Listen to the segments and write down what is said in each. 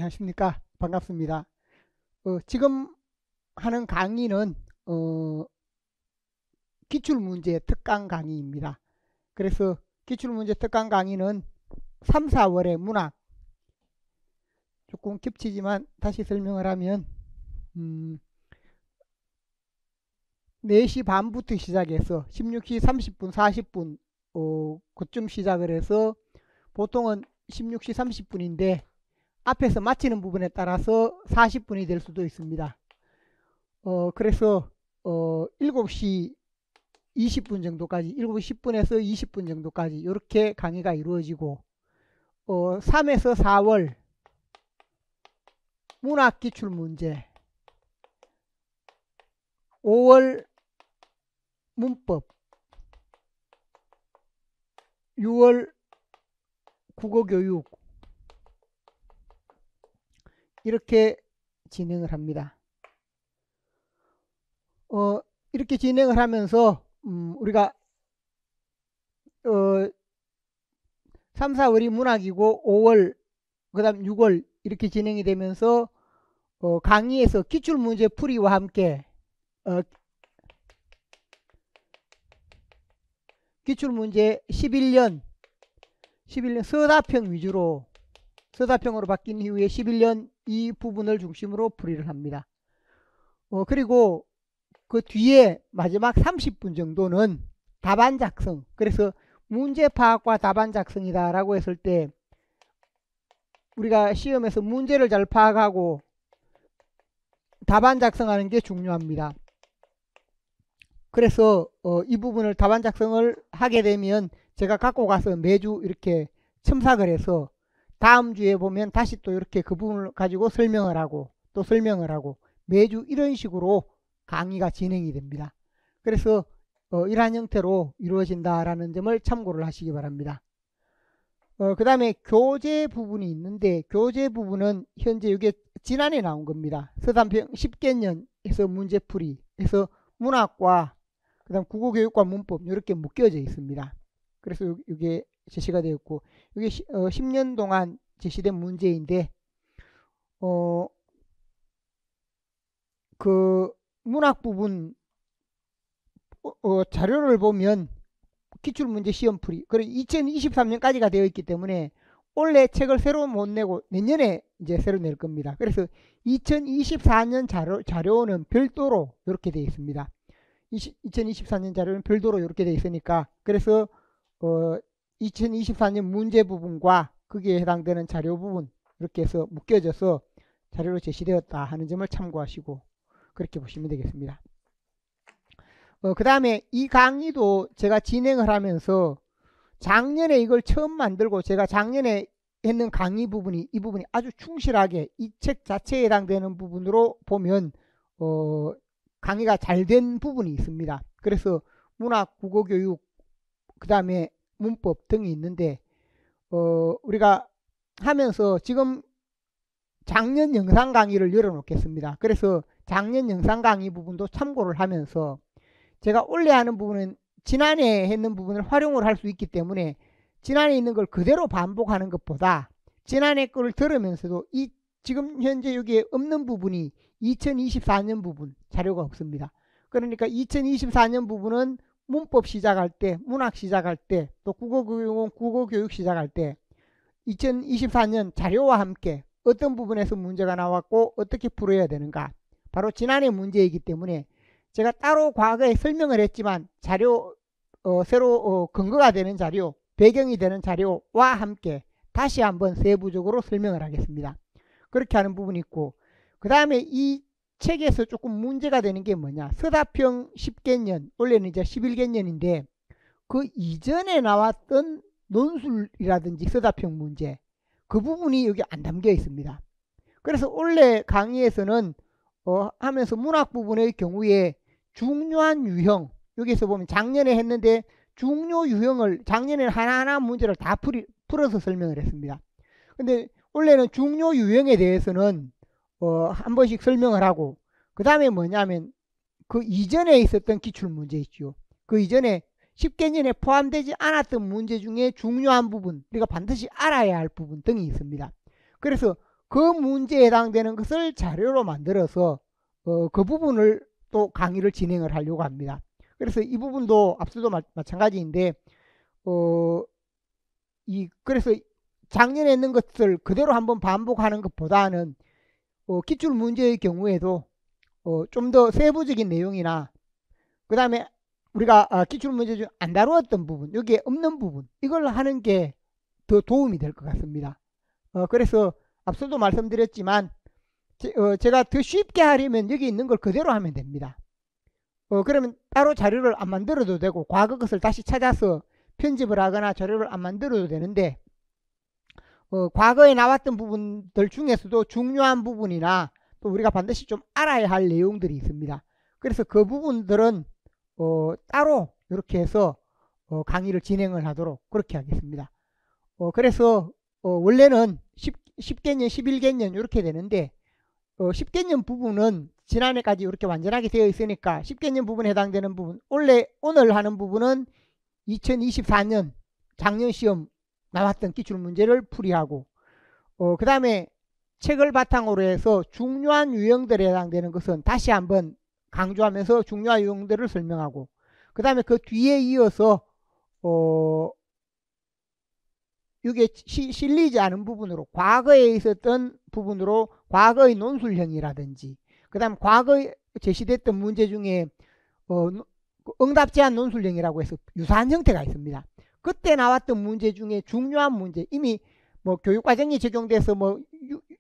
안녕하십니까. 반갑습니다. 지금 하는 강의는 기출문제 특강 강의입니다. 그래서 기출문제 특강 강의는 3, 4월의 문학, 조금 겹치지만 다시 설명을 하면 4시 반부터 시작해서 16시 30분, 40분 그쯤 시작을 해서 보통은 16시 30분인데 앞에서 마치는 부분에 따라서 40분이 될 수도 있습니다. 그래서 7시 20분 정도까지, 7시 10분에서 20분 정도까지 이렇게 강의가 이루어지고 3에서 4월 문학 기출 문제, 5월 문법, 6월 국어교육 이렇게 진행을 합니다. 이렇게 진행을 하면서 우리가 3, 4월이 문학이고 5월 그 다음 6월 이렇게 진행이 되면서 강의에서 기출문제 풀이와 함께 기출문제 11년 서다평 위주로 서다평으로 바뀐 이후에 11년 이 부분을 중심으로 풀이를 합니다. 그리고 그 뒤에 마지막 30분 정도는 답안 작성, 그래서 문제 파악과 답안 작성이다 라고 했을 때 우리가 시험에서 문제를 잘 파악하고 답안 작성하는 게 중요합니다. 그래서 이 부분을 답안 작성을 하게 되면 제가 갖고 가서 매주 이렇게 첨삭을 해서 다음 주에 보면 다시 또 이렇게 그 부분을 가지고 설명을 하고 또 설명을 하고 매주 이런 식으로 강의가 진행이 됩니다. 그래서 이러한 형태로 이루어진다라는 점을 참고를 하시기 바랍니다. 그 다음에 교재 부분이 있는데 교재 부분은 현재 이게 지난해 나온 겁니다. 서단평 10개년에서 문제풀이 해서 문학과 그 다음 국어교육과 문법 이렇게 묶여져 있습니다. 그래서 이게 제시가 되어 있고 이게 10년 동안 제시된 문제인데 그 문학 부분 자료를 보면 기출문제 시험풀이 그리고 2023년까지가 되어 있기 때문에 올해 책을 새로 못 내고 내년에 이제 새로 낼 겁니다. 그래서 2024년 자료는 별도로 이렇게 되어 있습니다. 2024년 자료는 별도로 이렇게 되어 있으니까 그래서 2024년 문제 부분과 거기에 해당되는 자료 부분 이렇게 해서 묶여져서 자료로 제시되었다 하는 점을 참고하시고 그렇게 보시면 되겠습니다. 그 다음에 이 강의도 제가 진행을 하면서 작년에 이걸 처음 만들고 제가 작년에 했는 강의 부분이 이 부분이 아주 충실하게 이 책 자체에 해당되는 부분으로 보면 강의가 잘 된 부분이 있습니다. 그래서 문학, 국어교육, 그 다음에 문법 등이 있는데 우리가 하면서 지금 작년 영상 강의를 열어 놓겠습니다. 그래서 작년 영상 강의 부분도 참고를 하면서 제가 원래 하는 부분은 지난해 했는 부분을 활용을 할 수 있기 때문에 지난해 있는 걸 그대로 반복하는 것보다 지난해 거를 들으면서도 이 지금 현재 여기에 없는 부분이 2024년 부분 자료가 없습니다. 그러니까 2024년 부분은 문법 시작할 때, 문학 시작할 때, 또 국어교육은 국어교육 시작할 때 2024년 자료와 함께 어떤 부분에서 문제가 나왔고 어떻게 풀어야 되는가 바로 지난해 문제이기 때문에 제가 따로 과거에 설명을 했지만 자료 새로 근거가 되는 자료, 배경이 되는 자료와 함께 다시 한번 세부적으로 설명을 하겠습니다. 그렇게 하는 부분이 있고 그 다음에 이 책에서 조금 문제가 되는 게 뭐냐 서다평 10개년 원래는 이제 11개년인데 그 이전에 나왔던 논술이라든지 서다평 문제 그 부분이 여기 안 담겨 있습니다. 그래서 원래 강의에서는 하면서 문학 부분의 경우에 중요한 유형 여기서 보면 작년에 했는데 중요 유형을 작년에 하나하나 문제를 다 풀어서 설명을 했습니다. 근데 원래는 중요 유형에 대해서는 한 번씩 설명을 하고 그 다음에 뭐냐면 그 이전에 있었던 기출문제 있죠. 그 이전에 10개년에 포함되지 않았던 문제 중에 중요한 부분 우리가 반드시 알아야 할 부분 등이 있습니다. 그래서 그 문제에 해당되는 것을 자료로 만들어서 그 부분을 또 강의를 진행을 하려고 합니다. 그래서 이 부분도 앞서도 마찬가지인데 그래서 작년에 있는 것을 그대로 한번 반복하는 것보다는 기출 문제의 경우에도 좀 더 세부적인 내용이나 그 다음에 우리가 기출 문제 중 안 다루었던 부분, 여기에 없는 부분, 이걸 하는 게 더 도움이 될 것 같습니다. 그래서 앞서도 말씀드렸지만 제가 더 쉽게 하려면 여기 있는 걸 그대로 하면 됩니다. 그러면 따로 자료를 안 만들어도 되고 과거 것을 다시 찾아서 편집을 하거나 자료를 안 만들어도 되는데 과거에 나왔던 부분들 중에서도 중요한 부분이나 또 우리가 반드시 좀 알아야 할 내용들이 있습니다. 그래서 그 부분들은 따로 이렇게 해서 강의를 진행을 하도록 그렇게 하겠습니다. 그래서 원래는 10개년, 11개년 이렇게 되는데 10개년 부분은 지난해까지 이렇게 완전하게 되어 있으니까 10개년 부분에 해당되는 부분 오늘 하는 부분은 2024년 작년 시험 나왔던 기출문제를 풀이하고 그 다음에 책을 바탕으로 해서 중요한 유형들에 해당되는 것은 다시 한번 강조하면서 중요한 유형들을 설명하고 그 다음에 그 뒤에 이어서 이게 실리지 않은 부분으로 과거에 있었던 부분으로 과거의 논술형이라든지 그 다음 과거에 제시됐던 문제 중에 응답 제한 논술형이라고 해서 유사한 형태가 있습니다. 그때 나왔던 문제 중에 중요한 문제 이미 뭐 교육과정이 적용돼서 뭐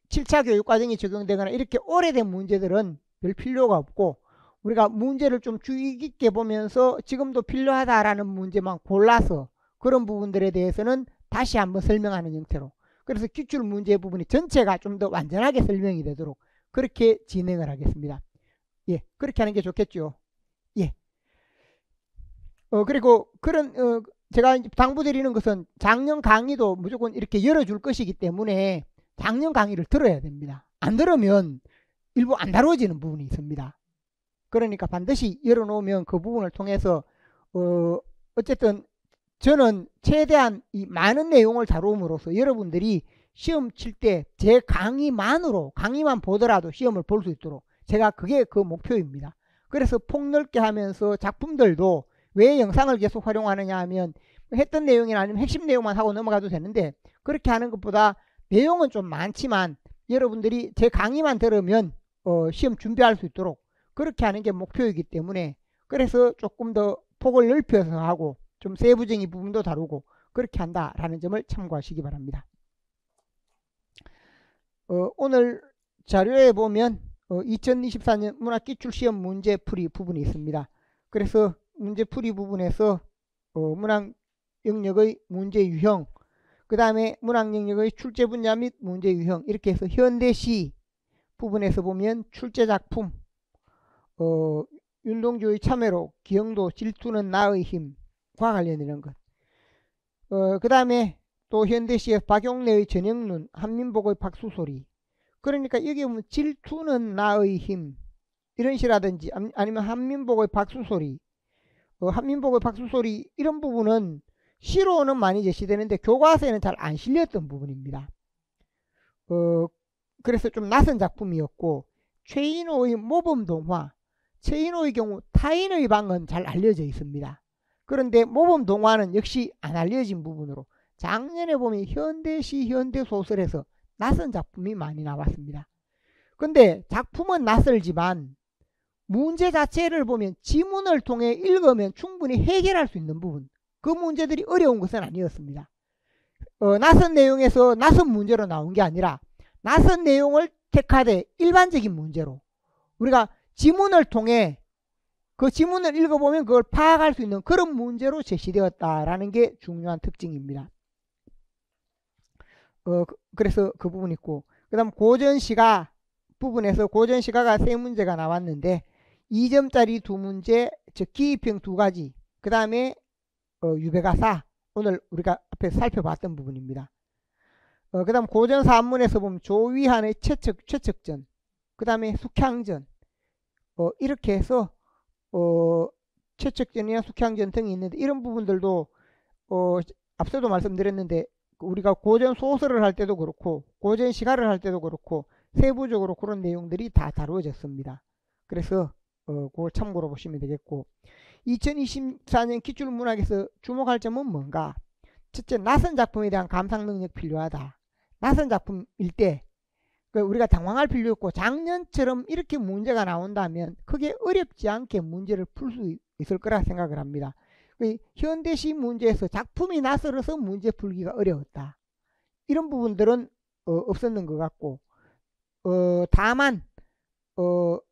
7차 교육과정이 적용되거나 이렇게 오래된 문제들은 별 필요가 없고 우리가 문제를 좀 주의 깊게 보면서 지금도 필요하다라는 문제만 골라서 그런 부분들에 대해서는 다시 한번 설명하는 형태로 그래서 기출 문제 부분이 전체가 좀 더 완전하게 설명이 되도록 그렇게 진행을 하겠습니다. 예, 그렇게 하는 게 좋겠죠. 예. 그리고 그런 제가 당부드리는 것은 작년 강의도 무조건 이렇게 열어줄 것이기 때문에 작년 강의를 들어야 됩니다. 안 들으면 일부 안 다루어지는 부분이 있습니다. 그러니까 반드시 열어놓으면 그 부분을 통해서 어쨌든 저는 최대한 이 많은 내용을 다룸으로써 여러분들이 시험 칠 때 제 강의만 보더라도 시험을 볼 수 있도록 제가 그게 그 목표입니다. 그래서 폭넓게 하면서 작품들도 왜 영상을 계속 활용하느냐 하면 했던 내용이나 아니면 핵심 내용만 하고 넘어가도 되는데 그렇게 하는 것보다 내용은 좀 많지만 여러분들이 제 강의만 들으면 시험 준비할 수 있도록 그렇게 하는 게 목표이기 때문에 그래서 조금 더 폭을 넓혀서 하고 좀 세부적인 부분도 다루고 그렇게 한다라는 점을 참고하시기 바랍니다. 오늘 자료에 보면 2024년 문학기출시험 문제풀이 부분이 있습니다. 그래서 문제풀이 부분에서 문학 영역의 문제 유형 그 다음에 문학 영역의 출제 분야 및 문제 유형 이렇게 해서 현대시 부분에서 보면 출제작품 윤동주의 참회로 기영도 질투는 나의 힘과 관련되는 것 그 다음에 또 현대시의 박용래의 전형론 한민복의 박수소리 그러니까 여기 보면 질투는 나의 힘 이런 시라든지 아니면 한민복의 박수소리 한민복의 박수소리 이런 부분은 시로는 많이 제시되는데 교과서에는 잘 안 실렸던 부분입니다. 그래서 좀 낯선 작품이었고 최인호의 모범동화 최인호의 경우 타인의 방은 잘 알려져 있습니다. 그런데 모범동화는 역시 안 알려진 부분으로 작년에 보면 현대시 현대소설에서 낯선 작품이 많이 나왔습니다. 근데 작품은 낯설지만 문제 자체를 보면 지문을 통해 읽으면 충분히 해결할 수 있는 부분 그 문제들이 어려운 것은 아니었습니다. 낯선 내용에서 낯선 문제로 나온 게 아니라 낯선 내용을 택하되 일반적인 문제로 우리가 지문을 통해 그 지문을 읽어보면 그걸 파악할 수 있는 그런 문제로 제시되었다라는 게 중요한 특징입니다. 그래서 그 부분이 있고 그 다음 고전시가 부분에서 고전시가가 3문제가 나왔는데 2점짜리 2문제 즉 기입형 2가지 그 다음에 유배가사 오늘 우리가 앞에 살펴봤던 부분입니다. 그 다음 고전 3문에서 보면 조위한의 최척전 그 다음에 숙향전 이렇게 해서 최척전이나 숙향전 등이 있는데 이런 부분들도 앞서도 말씀드렸는데 우리가 고전 소설을 할 때도 그렇고 고전 시가를 할 때도 그렇고 세부적으로 그런 내용들이 다 다루어졌습니다. 그래서 그걸 참고로 보시면 되겠고, 2024년 기출문학에서 주목할 점은 뭔가? 첫째, 낯선 작품에 대한 감상 능력 필요하다. 낯선 작품일 때 우리가 당황할 필요 없고, 작년처럼 이렇게 문제가 나온다면 크게 어렵지 않게 문제를 풀 수 있을 거라 생각을 합니다. 현대시 문제에서 작품이 낯설어서 문제 풀기가 어려웠다, 이런 부분들은 없었는 것 같고, 다만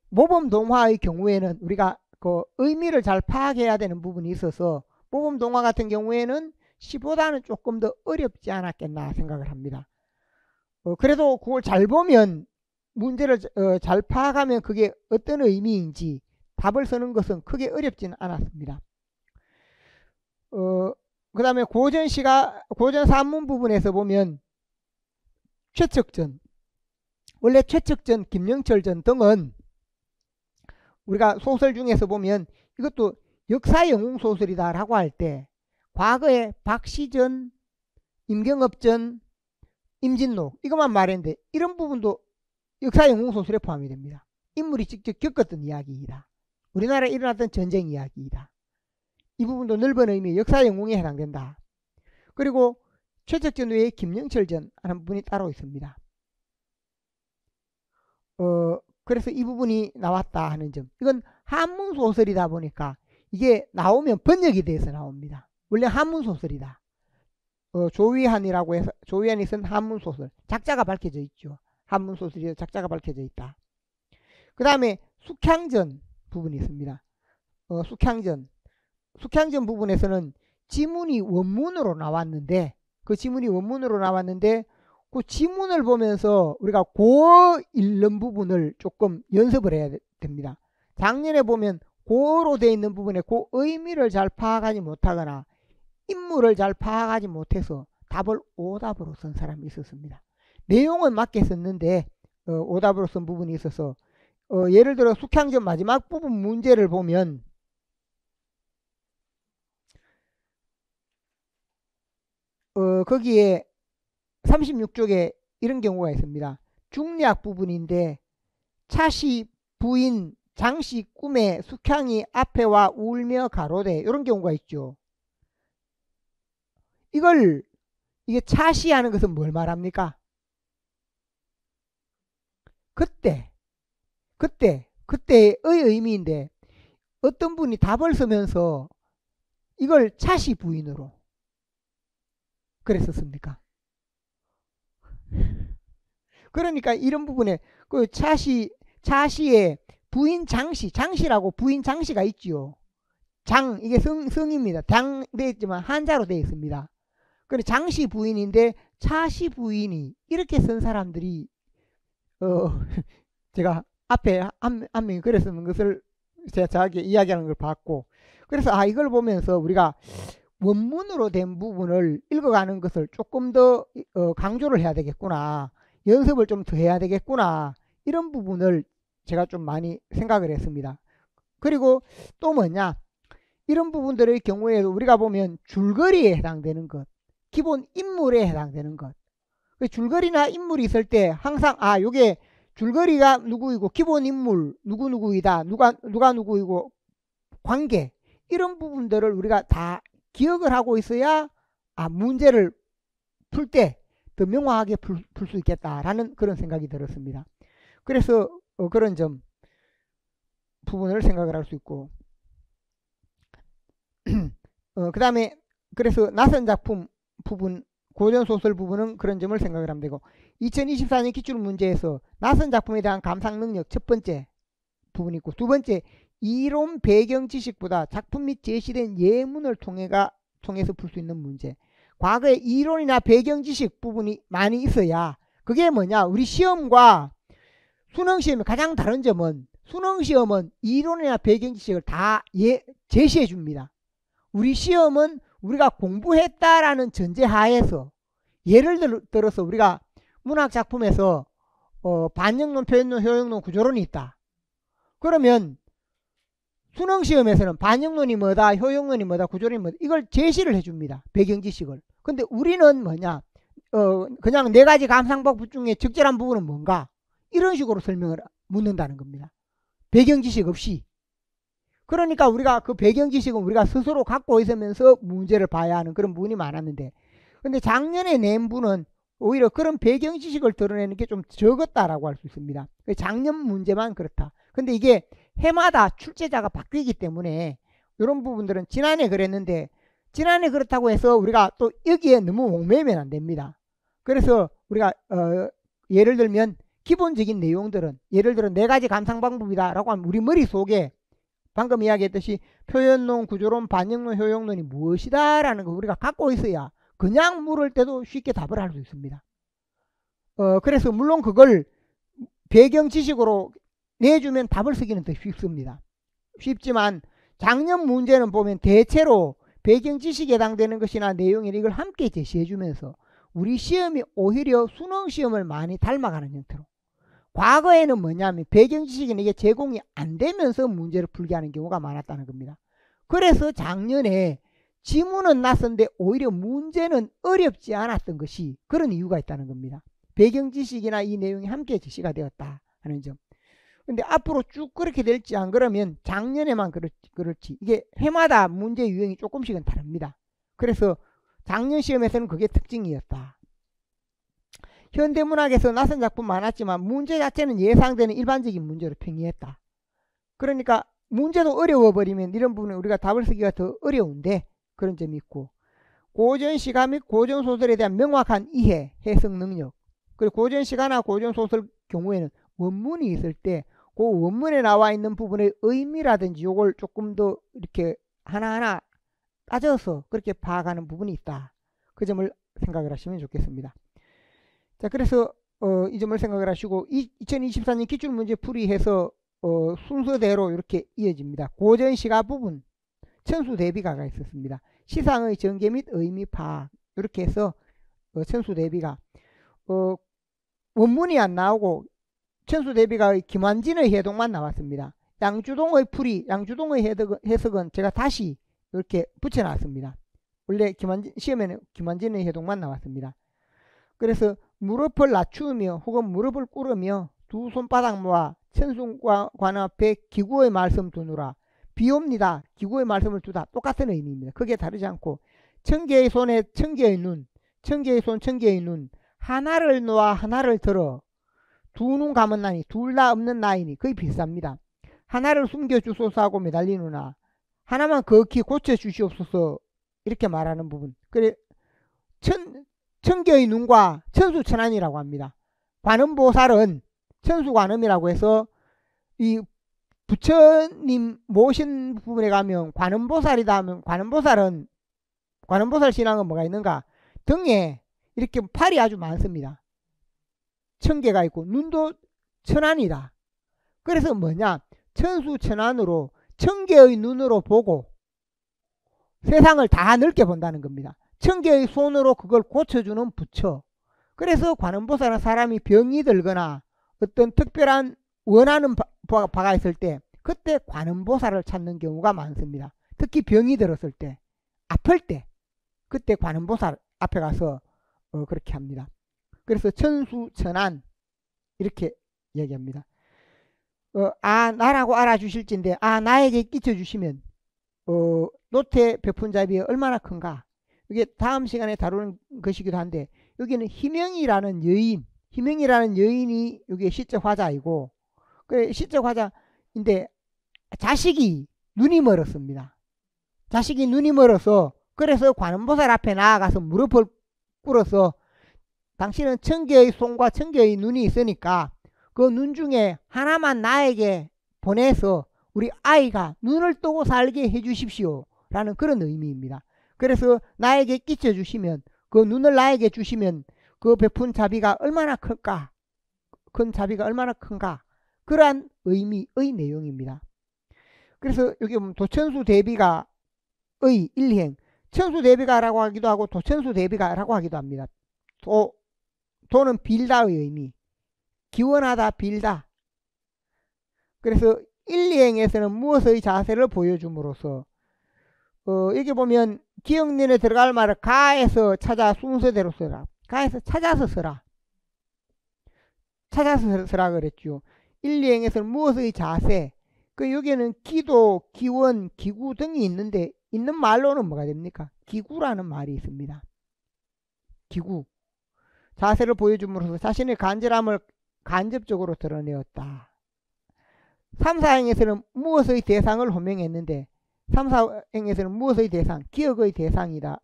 모범 동화의 경우에는 우리가 그 의미를 잘 파악해야 되는 부분이 있어서 모범 동화 같은 경우에는 시보다는 조금 더 어렵지 않았겠나 생각을 합니다. 그래도 그걸 잘 보면, 문제를 잘 파악하면 그게 어떤 의미인지 답을 쓰는 것은 크게 어렵지는 않았습니다. 그 다음에 고전 산문 부분에서 보면 최척전, 원래 최척전, 김영철전 등은 우리가 소설 중에서 보면 이것도 역사 영웅 소설이다 라고 할 때 과거에 박시전, 임경업전, 임진록 이것만 말했는데, 이런 부분도 역사 영웅 소설에 포함이 됩니다. 인물이 직접 겪었던 이야기이다, 우리나라에 일어났던 전쟁 이야기이다, 이 부분도 넓은 의미의 역사 영웅에 해당된다. 그리고 최척전 외에 김영철전 하는 부분이 따로 있습니다. 그래서 이 부분이 나왔다 하는 점, 이건 한문 소설이다 보니까 이게 나오면 번역이 돼서 나옵니다. 원래 한문 소설이다. 조위한이라고 해서, 조위한이 쓴 한문 소설, 작자가 밝혀져 있죠. 한문 소설이 작자가 밝혀져 있다. 그 다음에 숙향전 부분이 있습니다. 숙향전 부분에서는 지문이 원문으로 나왔는데, 그 지문을 보면서 우리가 고어 읽는 부분을 조금 연습을 해야 됩니다. 작년에 보면 고어로 되어 있는 부분에 그 의미를 잘 파악하지 못하거나 인물을 잘 파악하지 못해서 답을 오답으로 쓴 사람이 있었습니다. 내용은 맞게 썼는데 오답으로 쓴 부분이 있어서, 예를 들어 숙향전 마지막 부분 문제를 보면 거기에 36쪽에 이런 경우가 있습니다. 중략 부분인데 차시 부인 장씨 꿈에 숙향이 앞에 와 울며 가로되, 이런 경우가 있죠. 이게 차시 하는 것은 뭘 말합니까? 그때의 의미인데, 어떤 분이 답을 쓰면서 이걸 차시 부인으로 그랬었습니까? 그러니까 이런 부분에 그 차시의 부인 장씨라고 부인 장씨가 있지요. 이게 성입니다. 장 되어 있지만 한자로 되어 있습니다. 그래, 장씨 부인인데 차씨 부인이 이렇게 쓴 사람들이 제가 앞에 한 명이 그랬었는 것을 제가 저에게 이야기하는 걸 봤고, 그래서 이걸 보면서 우리가 원문으로 된 부분을 읽어가는 것을 조금 더 강조를 해야 되겠구나, 연습을 좀 더 해야 되겠구나, 이런 부분을 제가 좀 많이 생각을 했습니다. 그리고 또 뭐냐, 이런 부분들의 경우에도 우리가 보면 줄거리에 해당되는 것, 기본 인물에 해당되는 것, 줄거리나 인물이 있을 때 항상 요게 줄거리가 누구이고 기본 인물 누구누구이다, 누가 누구이고 관계, 이런 부분들을 우리가 다 기억을 하고 있어야 문제를 풀 때 더 명확하게 풀 수 있겠다라는 그런 생각이 들었습니다. 그래서 그런 점 부분을 생각을 할 수 있고, 그 다음에 그래서 낯선 작품 부분, 고전소설 부분은 그런 점을 생각을 하면 되고, 2024년 기출문제에서 낯선 작품에 대한 감상 능력 첫 번째 부분이 있고, 두 번째 이론 배경 지식보다 작품 및 제시된 예문을 통해서 풀 수 있는 문제, 과거에 이론이나 배경 지식 부분이 많이 있어야, 그게 뭐냐, 우리 시험과 수능시험의 가장 다른 점은 수능시험은 이론이나 배경 지식을 다 제시해 줍니다. 우리 시험은 우리가 공부했다라는 전제하에서, 예를 들어서 우리가 문학작품에서 반영론, 표현론, 효용론, 구조론이 있다. 그러면 수능시험에서는 반영론이 뭐다, 효용론이 뭐다, 구조론이 뭐다, 이걸 제시를 해줍니다. 배경 지식을. 근데 우리는 뭐냐, 그냥 네 가지 감상법 중에 적절한 부분은 뭔가? 이런 식으로 설명을 묻는다는 겁니다. 배경 지식 없이. 그러니까 우리가 그 배경 지식은 우리가 스스로 갖고 있으면서 문제를 봐야 하는 그런 부분이 많았는데, 근데 작년에 낸 분은 오히려 그런 배경 지식을 드러내는 게 좀 적었다라고 할 수 있습니다. 작년 문제만 그렇다. 근데 이게 해마다 출제자가 바뀌기 때문에 이런 부분들은 지난해 그랬는데, 지난해 그렇다고 해서 우리가 또 여기에 너무 옥매이면 안 됩니다. 그래서 우리가 예를 들면 기본적인 내용들은, 예를 들어 네 가지 감상 방법이다 라고 하면 우리 머릿속에 방금 이야기했듯이 표현론, 구조론, 반영론, 효용론이 무엇이다 라는 거 우리가 갖고 있어야 그냥 물을 때도 쉽게 답을 할 수 있습니다. 그래서 물론 그걸 배경 지식으로 내주면 답을 쓰기는 더 쉽습니다. 쉽지만 작년 문제는 보면 대체로 배경 지식에 해당되는 것이나 내용이나 이걸 함께 제시해 주면서 우리 시험이 오히려 수능 시험을 많이 닮아가는 형태로, 과거에는 뭐냐면 배경 지식이 이게 제공이 안 되면서 문제를 풀게 하는 경우가 많았다는 겁니다. 그래서 작년에 지문은 낯선데 오히려 문제는 어렵지 않았던 것이 그런 이유가 있다는 겁니다. 배경 지식이나 이 내용이 함께 제시가 되었다 하는 점. 근데 앞으로 쭉 그렇게 될지 안 그러면 작년에만 그렇지 이게 해마다 문제 유형이 조금씩은 다릅니다. 그래서 작년 시험에서는 그게 특징이었다. 현대문학에서 낯선 작품 많았지만 문제 자체는 예상되는 일반적인 문제로 평이했다. 그러니까 문제도 어려워버리면 이런 부분은 우리가 답을 쓰기가 더 어려운데 그런 점이 있고, 고전시가 및 고전소설에 대한 명확한 이해, 해석 능력, 그리고 고전시가나 고전소설 경우에는 원문이 있을 때 그 원문에 나와 있는 부분의 의미라든지 요걸 조금 더 이렇게 하나하나 따져서 그렇게 파악하는 부분이 있다. 그 점을 생각을 하시면 좋겠습니다. 자, 그래서 이 점을 생각을 하시고 2024년 기출문제 풀이해서 순서대로 이렇게 이어집니다. 고전시가 부분, 천수대비가가 있었습니다. 시상의 전개 및 의미 파악, 이렇게 해서 천수대비가 원문이 안 나오고 천수대비가의 김환진의 해독만 나왔습니다. 양주동의 풀이, 양주동의 해석은 제가 다시 이렇게 붙여놨습니다. 원래 시험에는 김환진의 해독만 나왔습니다. 그래서 무릎을 낮추며 혹은 무릎을 꿇으며 두 손바닥 모아 천수관 앞에 기구의 말씀 두느라, 비옵니다. 기구의 말씀을 두다. 똑같은 의미입니다. 크게 다르지 않고, 청개의 손에 청개의 눈, 청개의 손, 청개의 눈, 하나를 놓아 하나를 들어 두 눈 감은 나니, 둘 다 없는 나이니, 거의 비슷합니다. 하나를 숨겨주소서 하고 매달리누나, 하나만 거기 고쳐주시옵소서, 이렇게 말하는 부분. 그래, 청개의 눈과 천수천안이라고 합니다. 관음보살은 천수관음이라고 해서 이 부처님 모신 부분에 가면 관음보살이다 하면, 관음보살 신앙은 뭐가 있는가? 등에 이렇게 팔이 아주 많습니다. 천개가 있고 눈도 천안이다. 그래서 뭐냐? 천수천안으로 천개의 눈으로 보고 세상을 다 넓게 본다는 겁니다. 천개의 손으로 그걸 고쳐주는 부처. 그래서 관음보살은 사람이 병이 들거나 어떤 특별한 원하는 바가 있을 때 그때 관음보살을 찾는 경우가 많습니다. 특히 병이 들었을 때, 아플 때 그때 관음보살 앞에 가서 그렇게 합니다. 그래서 천수천안 이렇게 얘기합니다. 나라고 알아주실진데 나에게 끼쳐주시면 노태 베푼자비가 얼마나 큰가. 이게 다음 시간에 다루는 것이기도 한데, 여기는 희명이라는 여인이 여기 시적 화자이고, 그 시적 화자인데 자식이 눈이 멀었습니다. 자식이 눈이 멀어서 그래서 관음보살 앞에 나아가서 무릎을 꿇어서 당신은 천개의 손과 천개의 눈이 있으니까 그 눈 중에 하나만 나에게 보내서 우리 아이가 눈을 뜨고 살게 해주십시오 라는 그런 의미입니다. 그래서 나에게 끼쳐주시면, 그 눈을 나에게 주시면 그 베푼 자비가 얼마나 클까, 큰 자비가 얼마나 큰가, 그러한 의미의 내용입니다. 그래서 여기 보면 도천수대비가의 일행, 천수대비가라고 하기도 하고 도천수대비가라고 하기도 합니다. 도는 빌다의 의미, 기원하다, 빌다. 그래서 1, 2행에서는 무엇의 자세를 보여줌으로써 여기 보면 기억론에 들어갈 말을 가에서 찾아 순서대로 써라. 가에서 찾아서 서라. 찾아서 서라 그랬죠. 1, 2행에서는 무엇의 자세, 그 여기에는 기도, 기원, 기구 등이 있는데 있는 말로는 뭐가 됩니까? 기구라는 말이 있습니다. 기구. 자세를 보여줌으로써 자신의 간절함을 간접적으로 드러내었다. 3, 4행에서는 무엇의 대상을 호명했는데 3, 4행에서는 무엇의 대상, 기억의 대상이다.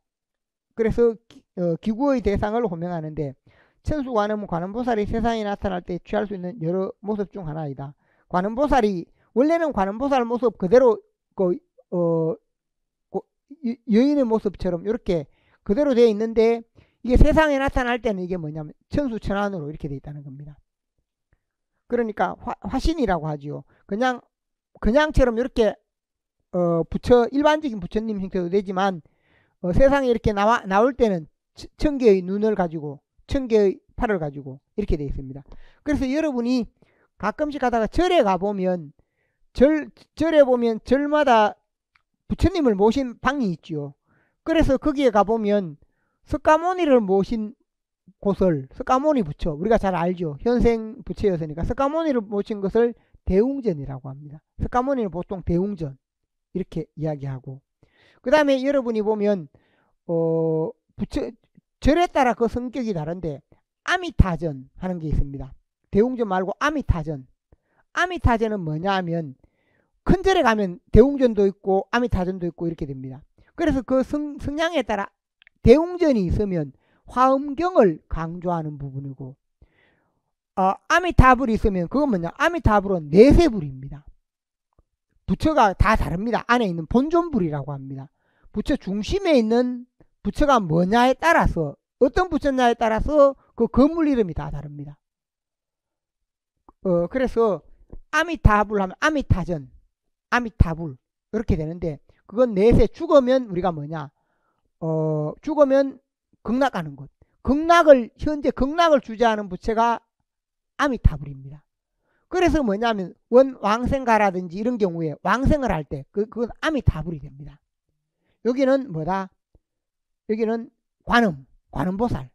그래서 기구의 대상을 호명하는데 천수관음은 관음보살이 세상에 나타날 때 취할 수 있는 여러 모습 중 하나이다. 관음보살이 원래는 관음보살 모습 그대로 여인의 모습처럼 이렇게 그대로 되어 있는데 이게 세상에 나타날 때는 이게 뭐냐면 천수천안으로 이렇게 되어 있다는 겁니다. 그러니까 화신이라고 하지요. 그냥처럼 이렇게 부처, 일반적인 부처님 형태도 되지만 세상에 이렇게 나올 때는 1000개의 눈을 가지고 1000개의 팔을 가지고 이렇게 되어 있습니다. 그래서 여러분이 가끔씩 가다가 절에 가보면 절에 보면 절마다 부처님을 모신 방이 있지요. 그래서 거기에 가보면 석가모니를 모신 곳을 석가모니 부처, 우리가 잘 알죠. 현생 부처였으니까 석가모니를 모신 것을 대웅전이라고 합니다. 석가모니는 보통 대웅전 이렇게 이야기하고, 그 다음에 여러분이 보면 부처 절에 따라 그 성격이 다른데 아미타전 하는 게 있습니다. 대웅전 말고 아미타전. 아미타전은 뭐냐 하면 큰 절에 가면 대웅전도 있고 아미타전도 있고 이렇게 됩니다. 그래서 그 성향에 따라 대웅전이 있으면 화엄경을 강조하는 부분이고, 아미타불이 있으면 그건 뭐냐, 아미타불은 내세불입니다. 부처가 다 다릅니다. 안에 있는 본존불이라고 합니다. 부처 중심에 있는 부처가 뭐냐에 따라서, 어떤 부처냐에 따라서 그 건물 이름이 다 다릅니다. 그래서 아미타불 하면 아미타전, 아미타불 이렇게 되는데, 그건 내세, 죽으면 우리가 뭐냐, 죽으면 극락 가는 곳. 현재 극락을 주재하는 부처가 아미타불입니다. 그래서 뭐냐면 왕생가라든지 이런 경우에 왕생을 할 때 그건 아미타불이 됩니다. 여기는 뭐다? 여기는 관음보살.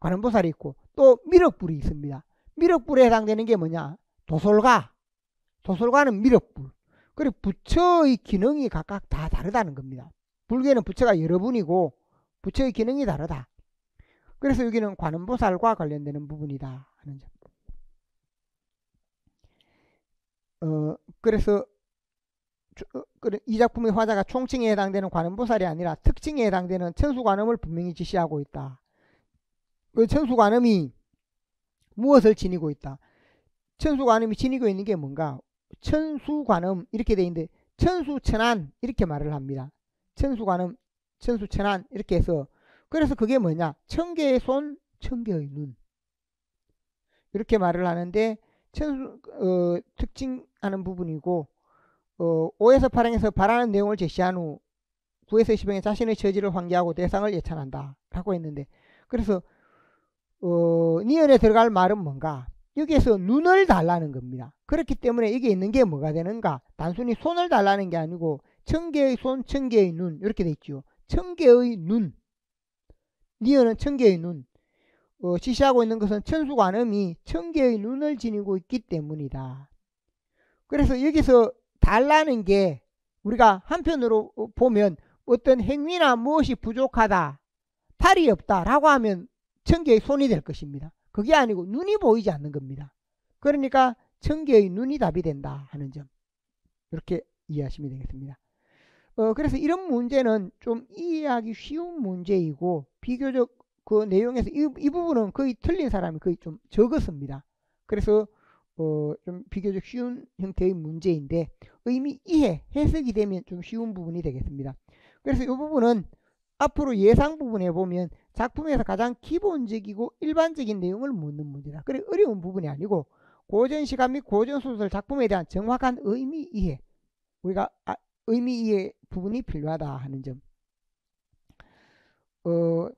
관음보살이 있고 또 미륵불이 있습니다. 미륵불에 해당되는 게 뭐냐? 도솔가는 미륵불. 그리고 부처의 기능이 각각 다 다르다는 겁니다. 불교에는 부처가 여러 분이고 부처의 기능이 다르다. 그래서 여기는 관음보살과 관련되는 부분이다 하는 점. 그래서 이 작품의 화자가 총칭에 해당되는 관음보살이 아니라 특징에 해당되는 천수관음을 분명히 지시하고 있다. 그 천수관음이 무엇을 지니고 있다? 천수관음이 지니고 있는 게 뭔가? 천수관음 이렇게 되어 있는데 천수천안 이렇게 말을 합니다. 천수관음, 천수천안 이렇게 해서, 그래서 그게 뭐냐? 1000개의 손, 1000개의 눈 이렇게 말을 하는데 특징하는 부분이고, 5에서 8행에서 바라는 내용을 제시한 후 9에서 10행에 자신의 처지를 환기하고 대상을 예찬한다 라고 했는데, 그래서 니은에 들어갈 말은 뭔가? 여기에서 눈을 달라는 겁니다. 그렇기 때문에 이게 있는 게 뭐가 되는가? 단순히 손을 달라는 게 아니고 1000개의 손, 1000개의 눈 이렇게 돼 있죠. 1000개의 눈, 니은은 1000개의 눈, 지시하고 있는 것은 천수관음이 1000개의 눈을 지니고 있기 때문이다. 그래서 여기서 달라는 게 우리가 한편으로 보면 어떤 행위나 무엇이 부족하다, 팔이 없다 라고 하면 1000개의 손이 될 것입니다. 그게 아니고 눈이 보이지 않는 겁니다. 그러니까 1000개의 눈이 답이 된다 하는 점, 이렇게 이해하시면 되겠습니다. 그래서 이런 문제는 좀 이해하기 쉬운 문제이고, 비교적 그 내용에서 이 부분은 거의 틀린 사람이 거의 좀 적었습니다. 그래서 좀 비교적 쉬운 형태의 문제인데 의미 이해, 해석이 되면 좀 쉬운 부분이 되겠습니다. 그래서 이 부분은 앞으로 예상 부분에 보면 작품에서 가장 기본적이고 일반적인 내용을 묻는 문제다. 그래 어려운 부분이 아니고 고전시감 및 고전소설 작품에 대한 정확한 의미 이해, 우리가 의미 이해 부분이 필요하다 하는 점.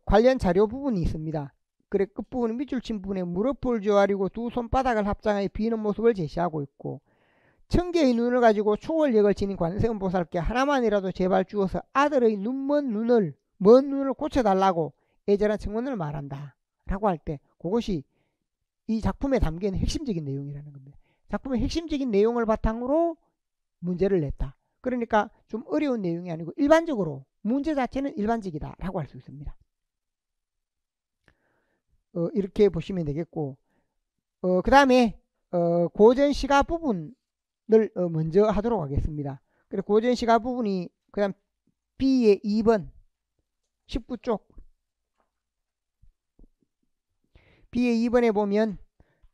관련 자료 부분이 있습니다. 그래 끝부분 밑줄 친 부분에 무릎을 조아리고 두 손바닥을 합장하여 비는 모습을 제시하고 있고, 1000개의 눈을 가지고 초월력을 지닌 관세음보살께 하나만이라도 제발 주어서 아들의 먼 눈을 고쳐달라고 애절한 청문을 말한다 라고 할 때 그것이 이 작품에 담긴 핵심적인 내용이라는 겁니다. 작품의 핵심적인 내용을 바탕으로 문제를 냈다. 그러니까 좀 어려운 내용이 아니고 일반적으로 문제 자체는 일반적이다 라고 할 수 있습니다. 이렇게 보시면 되겠고, 그 다음에 고전 시가 부분을 먼저 하도록 하겠습니다. 그리고 고전 시가 부분이 그 다음 B의 2번 19쪽 B의 2번에 보면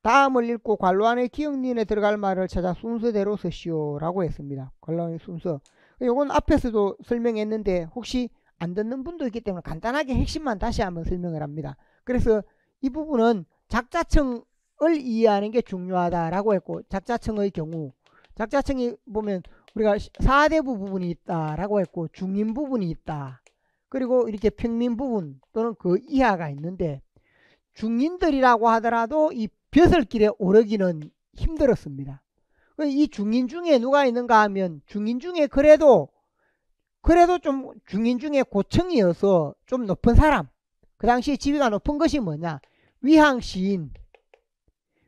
다음을 읽고 관로 안에 기억니은에 들어갈 말을 찾아 순서대로 쓰시오 라고 했습니다. 관로 안의 순서. 이건 앞에서도 설명했는데 혹시 안 듣는 분도 있기 때문에 간단하게 핵심만 다시 한번 설명을 합니다. 그래서 이 부분은 작자청을 이해하는 게 중요하다라고 했고, 작자청의 경우 작자청이 보면 우리가 사대부 부분이 있다라고 했고 중인 부분이 있다. 그리고 이렇게 평민 부분 또는 그 이하가 있는데, 중인들이라고 하더라도 이 벼슬길에 오르기는 힘들었습니다. 이 중인 중에 누가 있는가 하면 중인 중에 그래도 좀 중인 중에 고층이어서 좀 높은 사람, 그 당시 지위가 높은 것이 뭐냐, 위항시인,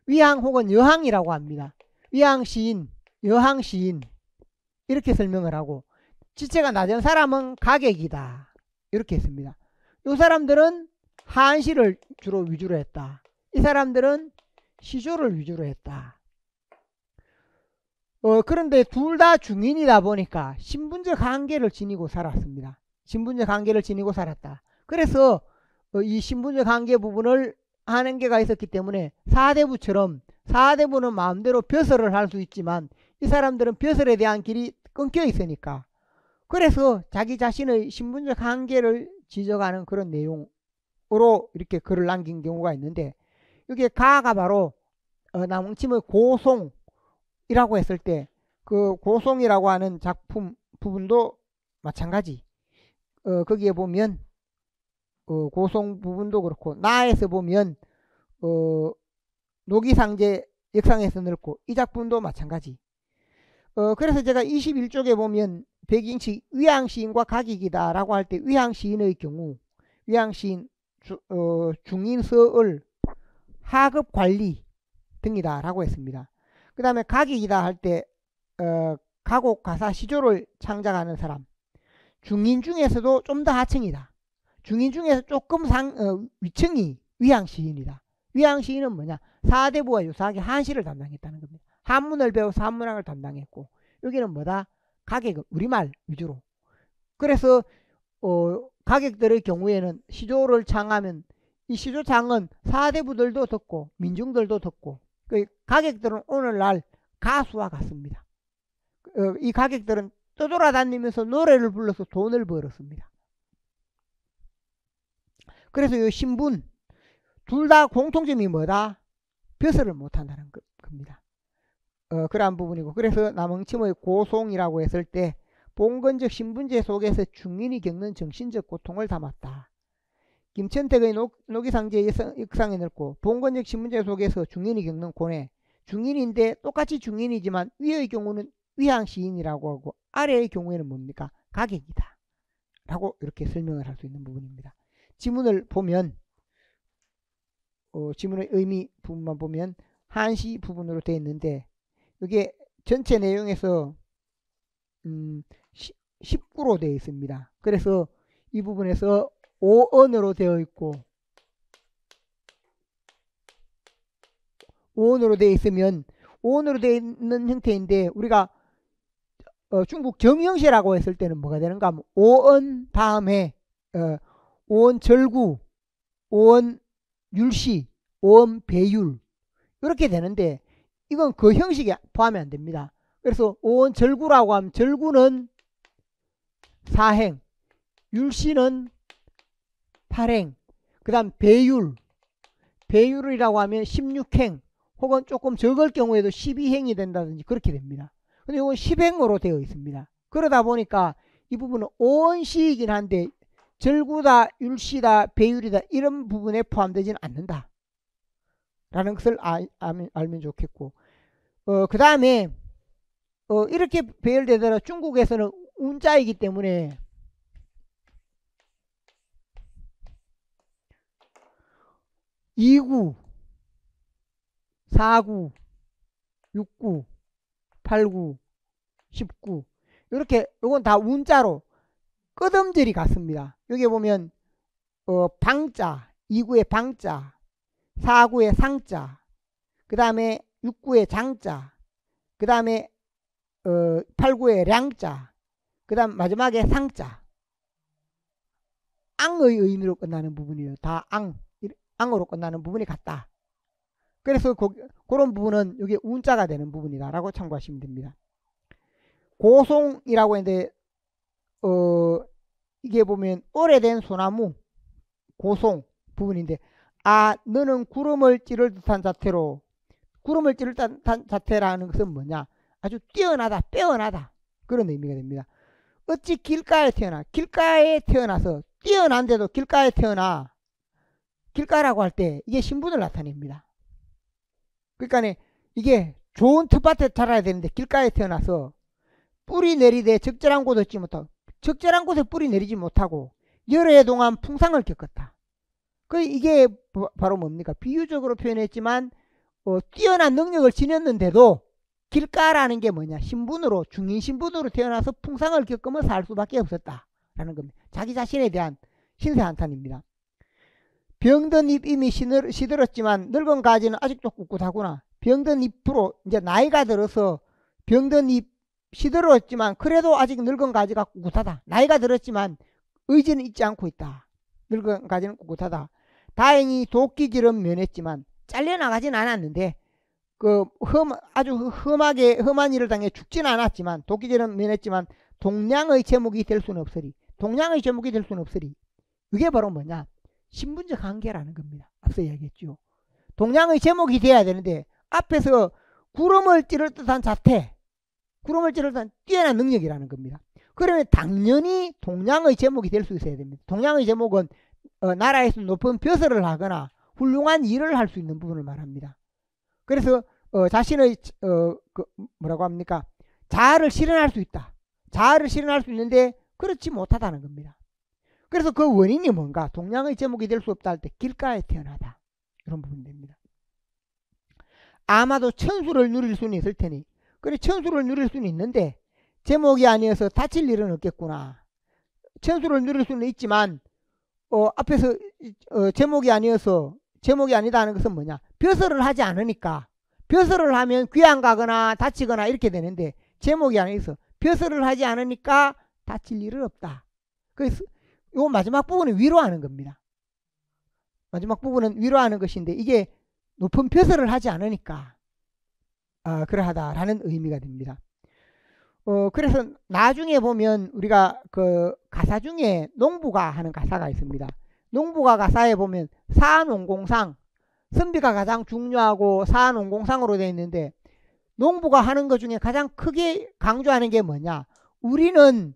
위항 혹은 여항이라고 합니다. 위항시인, 여항시인 이렇게 설명을 하고, 지체가 낮은 사람은 가객이다 이렇게 했습니다. 이 사람들은 한시를 주로 위주로 했다. 이 사람들은 시조를 위주로 했다. 그런데 둘 다 중인이다 보니까 신분적 한계를 지니고 살았습니다. 신분적 한계를 지니고 살았다. 그래서 이 신분적 한계 부분을 하는 게가 있었기 때문에 사대부처럼, 사대부는 마음대로 벼슬을 할 수 있지만 이 사람들은 벼슬에 대한 길이 끊겨 있으니까, 그래서 자기 자신의 신분적 한계를 지적하는 그런 내용으로 이렇게 글을 남긴 경우가 있는데, 이게 가가 바로 남홍침의 고송이라고 했을 때 그 고송이라고 하는 작품 부분도 마찬가지. 거기에 보면 고송 부분도 그렇고, 나에서 보면 노기상제 역상에서 넣고 이 작품도 마찬가지. 그래서 제가 21쪽에 보면 백인식 위항시인과 가객이다 라고 할 때 위항시인의 경우 위항시인 중인서을 하급관리 등이다 라고 했습니다. 그 다음에 가객이다 할 때 가곡 가사 시조를 창작하는 사람, 중인 중에서도 좀 더 하층이다. 중인 중에서 조금 위층이 위항시인이다. 위항시인은 뭐냐, 사대부와 유사하게 한시를 담당했다는 겁니다. 한문을 배워서 한문학을 담당했고, 여기는 뭐다, 가객은 우리말 위주로. 그래서 가객들의 경우에는 시조를 창하면 이 시조창은 사대부들도 듣고 민중들도 듣고, 그 가객들은 오늘날 가수와 같습니다. 이 가객들은 떠돌아다니면서 노래를 불러서 돈을 벌었습니다. 그래서 이 신분 둘 다 공통점이 뭐다, 벼슬을 못한다는 겁니다. 그러한 부분이고, 그래서 남홍침의 고송이라고 했을 때 봉건적 신분제 속에서 중인이 겪는 정신적 고통을 담았다. 김천택의 노기상제 역상에 넣고 봉건적 신분제 속에서 중인이 겪는 고뇌, 중인인데 똑같이 중인이지만 위의 경우는 위항시인이라고 하고 아래의 경우에는 뭡니까, 가객이다 라고 이렇게 설명을 할 수 있는 부분입니다. 지문을 보면 지문의 의미 부분만 보면 한시 부분으로 되어 있는데, 이게 전체 내용에서 19로 되어 있습니다. 그래서 이 부분에서 5언으로 되어 있고, 5언으로 되어 있으면 5언으로 되어 있는 형태인데, 우리가 중국 정형시라고 했을 때는 뭐가 되는가 하면 5언 다음에 5언 절구, 5언 율시, 5언 배율 이렇게 되는데, 이건 그 형식에 포함이 안 됩니다. 그래서 5언 절구라고 하면 절구는 4행, 율시는 8행, 그 다음 배율이라고 하면 16행 혹은 조금 적을 경우에도 12행이 된다든지 그렇게 됩니다. 근데 이건 10행으로 되어 있습니다. 그러다 보니까 이 부분은 5언시이긴 한데 절구다, 율시다, 배율이다 이런 부분에 포함되지는 않는다 라는 것을 알면 좋겠고, 그 다음에 이렇게 배열되더라도 중국에서는 운자이기 때문에 2구, 4구, 6구, 8구, 10구 이렇게 요건 다 운자로 끄듬절이 같습니다. 여기 보면 방자, 2구의 방자, 4구의 상자, 그 다음에 6구의 장자, 그 다음에 8구의 량자, 그 다음 마지막에 상자. 앙의 의미로 끝나는 부분이에요. 다 앙으로 끝나는 부분이 같다. 그래서 그런 부분은 여기 운자가 되는 부분이다 라고 참고하시면 됩니다. 고송이라고 했는데 이게 보면 오래된 소나무 고송 부분인데, 너는 구름을 찌를 듯한 자태로, 구름을 찌를 듯한 자태라는 것은 뭐냐, 아주 뛰어나다, 빼어나다, 그런 의미가 됩니다. 어찌 길가에 태어나서 뛰어난데도 길가에 태어나, 길가라고 할 때 이게 신분을 나타냅니다. 그러니까 이게 좋은 텃밭에 자라야 되는데 길가에 태어나서 뿌리 내리되 적절한 곳에 얻지 못하고, 적절한 곳에 뿌리 내리지 못하고 여러 해 동안 풍상을 겪었다. 이게 바로 뭡니까? 비유적으로 표현했지만 뛰어난 능력을 지녔는데도 길가라는 게 뭐냐, 신분으로, 중인 신분으로 태어나서 풍상을 겪으며 살 수밖에 없었다라는 겁니다. 자기 자신에 대한 신세 한탄입니다. 병든 잎 이미 시들었지만 늙은 가지는 아직도 꿋꿋하구나. 병든 잎으로 이제 나이가 들어서 병든 잎 시들었지만 그래도 아직 늙은 가지가 꿋꿋하다. 나이가 들었지만 의지는 잊지 않고 있다. 늙은 가지는 꿋꿋하다. 다행히 도끼질은 면했지만 잘려나가진 않았는데 아주 험한 일을 당해 죽진 않았지만, 도끼질은 면했지만 동량의 제목이 될 수는 없으리. 동량의 제목이 될 수는 없으리. 이게 바로 뭐냐, 신분적 한계라는 겁니다. 앞서 이야기했죠. 동량의 제목이 돼야 되는데 앞에서 구름을 찌를 듯한 자태, 구름을 찌를 듯한 뛰어난 능력이라는 겁니다. 그러면 당연히 동량의 제목이 될 수 있어야 됩니다. 동량의 제목은 나라에서 높은 벼슬을 하거나 훌륭한 일을 할 수 있는 부분을 말합니다. 그래서 자신의 뭐라고 합니까, 자아를 실현할 수 있다. 자아를 실현할 수 있는데 그렇지 못하다는 겁니다. 그래서 그 원인이 뭔가, 동량의 제목이 될 수 없다 할 때 길가에 태어나다, 이런 부분이 됩니다. 아마도 천수를 누릴 수는 있을 테니, 그래 천수를 누릴 수는 있는데 제목이 아니어서 다칠 일은 없겠구나. 천수를 누릴 수는 있지만 앞에서 제목이 아니다 하는 것은 뭐냐, 벼슬을 하지 않으니까, 벼슬을 하면 귀양 가거나 다치거나 이렇게 되는데 제목이 아니어서 벼슬을 하지 않으니까 다칠 일은 없다. 그래서 요 마지막 부분은 위로하는 겁니다. 마지막 부분은 위로하는 것인데 이게 높은 벼슬을 하지 않으니까 그러하다라는 의미가 됩니다. 그래서 나중에 보면 우리가 그 가사 중에 농부가 하는 가사가 있습니다. 농부가 가사에 보면 사농공상, 선비가 가장 중요하고 사농공상으로 되어 있는데, 농부가 하는 것 중에 가장 크게 강조하는 게 뭐냐, 우리는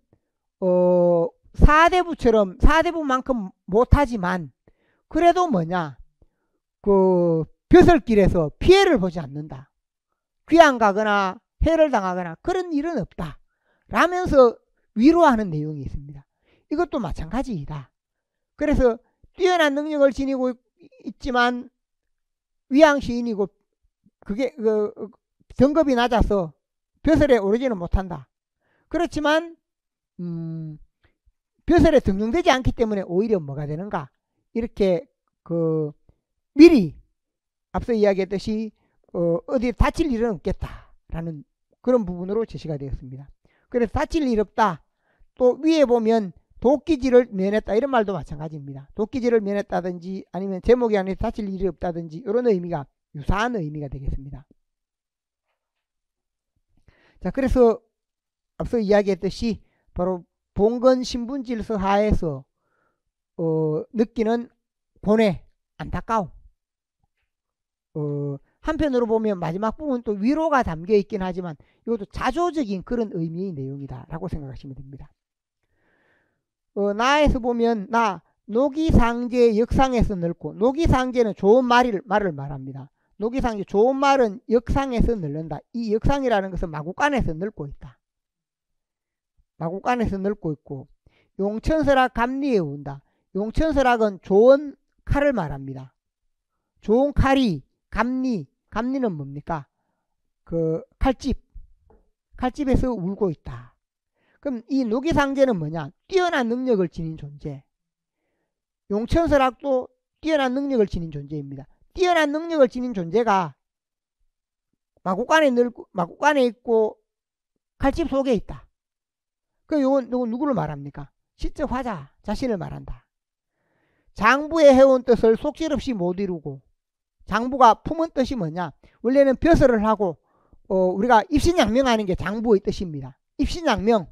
사대부만큼 못하지만 그래도 뭐냐, 그 벼슬길에서 피해를 보지 않는다. 귀양 가거나 해를 당하거나 그런 일은 없다 라면서 위로하는 내용이 있습니다. 이것도 마찬가지이다. 그래서 뛰어난 능력을 지니고 있지만 위양시인이고 그게 등급이 낮아서 벼슬에 오르지는 못한다. 그렇지만 벼슬에 등용되지 않기 때문에 오히려 뭐가 되는가, 이렇게 미리 앞서 이야기했듯이 어디 다칠 일은 없겠다라는 그런 부분으로 제시가 되었습니다. 그래서 다칠 일 없다. 또 위에 보면 도끼질을 면했다, 이런 말도 마찬가지입니다. 도끼질을 면했다든지 아니면 제목이 아니라 다칠 일이 없다든지 이런 의미가, 유사한 의미가 되겠습니다. 자, 그래서 앞서 이야기했듯이 바로 봉건 신분질서 하에서 느끼는 고뇌, 안타까움, 한편으로 보면 마지막 부분 또 위로가 담겨 있긴 하지만 이것도 자조적인 그런 의미의 내용이다 라고 생각하시면 됩니다. 나에서 보면 노기상제의 역상에서 늙고, 노기상제는 좋은 말을 말합니다. 노기상제, 좋은 말은 역상에서 늙는다. 이 역상이라는 것은 마구간에서 늙고 있다. 마구간에서 늙고 있고, 용천설악 감리에 운다. 용천설악은 좋은 칼을 말합니다. 좋은 칼이 감리는 뭡니까? 그 칼집에서 울고 있다. 그럼 이 노기상제는 뭐냐? 뛰어난 능력을 지닌 존재. 용천설학도 뛰어난 능력을 지닌 존재입니다. 뛰어난 능력을 지닌 존재가 마곡간에 있고 칼집 속에 있다. 그 요건 누구를 말합니까? 시적 화자 자신을 말한다. 장부에 해온 뜻을 속절없이 못 이루고, 장부가 품은 뜻이 뭐냐? 원래는 벼슬을 하고 우리가 입신양명하는 게 장부의 뜻입니다. 입신양명.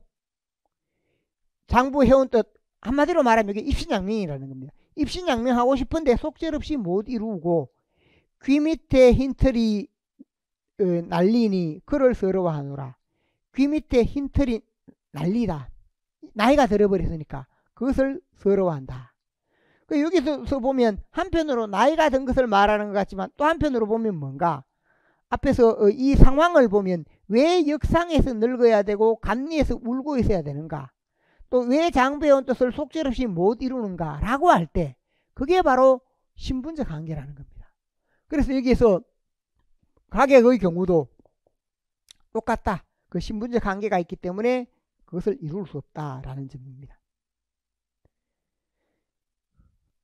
장부에 해온 뜻 한마디로 말하면 이게 입신양명이라는 겁니다. 입신양명하고 싶은데 속절없이 못 이루고 귀 밑에 흰털이 날리니 그를 서러워하노라. 귀 밑에 흰털이 날리다. 나이가 들어버렸으니까 그것을 서러워한다. 여기서 보면 한편으로 나이가 든 것을 말하는 것 같지만 또 한편으로 보면 뭔가 앞에서 이 상황을 보면 왜 역상에서 늙어야 되고 감리에서 울고 있어야 되는가, 또 왜 장부에 온 뜻을 속절없이 못 이루는가 라고 할 때 그게 바로 신분적 한계라는 겁니다. 그래서 여기에서 가객의 경우도 똑같다. 그 신분적 한계가 있기 때문에 그것을 이룰 수 없다라는 점입니다.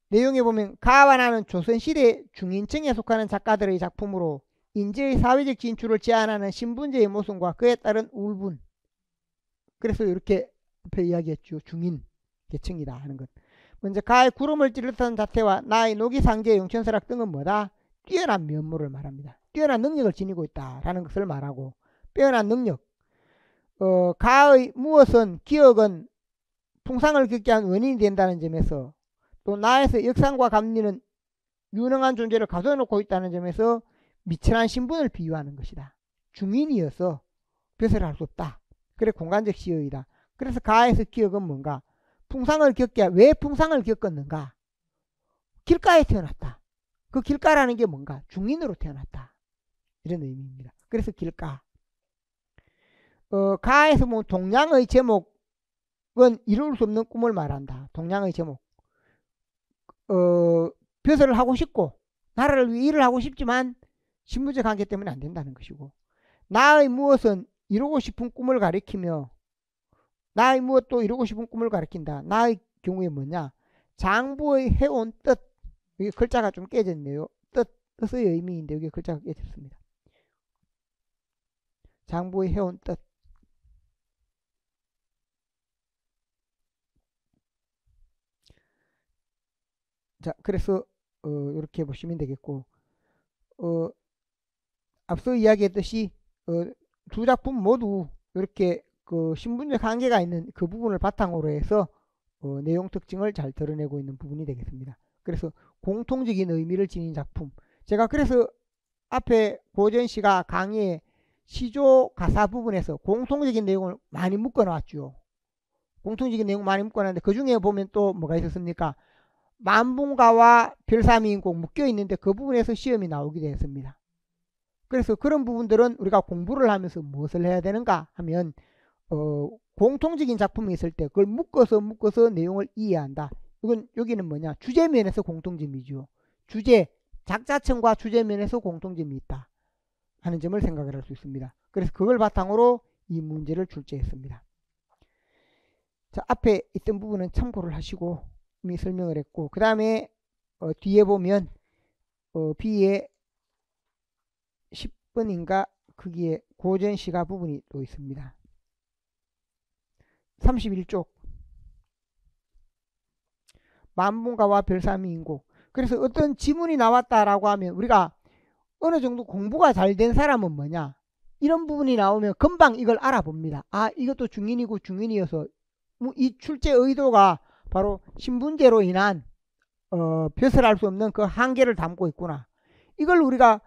내용에 보면 가와 나는 조선시대 중인층에 속하는 작가들의 작품으로 인재의 사회적 진출을 제한하는 신분제의 모순과 그에 따른 울분. 그래서 이렇게 앞에 이야기했죠. 중인 계층이다 하는 것. 먼저 가의 구름을 찌르던 자태와 나의 노기상제 용천설학 등은 뭐다? 뛰어난 면모를 말합니다. 뛰어난 능력을 지니고 있다라는 것을 말하고, 뛰어난 능력. 가의 무엇은 기억은 풍상을 겪게 한 원인이 된다는 점에서, 또 나에서 역상과 감리는 유능한 존재를 가둬놓고 있다는 점에서 미천한 신분을 비유하는 것이다. 중인이어서 벼슬을 할 수 없다. 그래 공간적 시효이다. 그래서 가에서 기억은 뭔가? 풍상을 겪게, 왜 풍상을 겪었는가? 길가에 태어났다. 그 길가라는 게 뭔가? 중인으로 태어났다. 이런 의미입니다. 그래서 길가. 가에서 뭐 동양의 제목은 이룰 수 없는 꿈을 말한다. 동양의 제목. 벼슬을 하고 싶고 나라를 위해 일을 하고 싶지만 신분적 관계 때문에 안 된다는 것이고, 나의 무엇은 이루고 싶은 꿈을 가리키며, 나의 무엇도 이루고 싶은 꿈을 가리킨다. 나의 경우에 뭐냐? 장부의 해온 뜻. 여기 글자가 좀 깨졌네요. 뜻의 의미인데 여기 글자가 깨졌습니다. 장부의 해온 뜻. 자, 그래서 이렇게 보시면 되겠고, 앞서 이야기했듯이 두 작품 모두 이렇게 그 신분적 한계가 있는 그 부분을 바탕으로 해서 내용 특징을 잘 드러내고 있는 부분이 되겠습니다. 그래서 공통적인 의미를 지닌 작품. 제가 그래서 앞에 고전 씨가 강의에 시조 가사 부분에서 공통적인 내용을 많이 묶어 놨죠. 공통적인 내용 많이 묶어 놨는데 그 중에 보면 또 뭐가 있었습니까? 만분가와 별삼이인곡 묶여 있는데 그 부분에서 시험이 나오기도 했습니다. 그래서 그런 부분들은 우리가 공부를 하면서 무엇을 해야 되는가 하면 공통적인 작품이 있을 때 그걸 묶어서 내용을 이해한다. 이건 여기는 뭐냐? 주제면에서 공통점이죠. 작자층과 주제면에서 공통점이 있다 하는 점을 생각을 할 수 있습니다. 그래서 그걸 바탕으로 이 문제를 출제했습니다. 자, 앞에 있던 부분은 참고를 하시고 이미 설명을 했고, 그 다음에 뒤에 보면 B에 10번인가 거기에 고전시가 부분이 또 있습니다. 31쪽 만분가와 별삼이인곡. 그래서 어떤 지문이 나왔다라고 하면 우리가 어느 정도 공부가 잘 된 사람은 뭐냐, 이런 부분이 나오면 금방 이걸 알아봅니다. 아, 이것도 중인이고 중인이어서 이 출제 의도가 바로 신분제로 인한 벼슬할 수 없는 그 한계를 담고 있구나. 이걸 우리가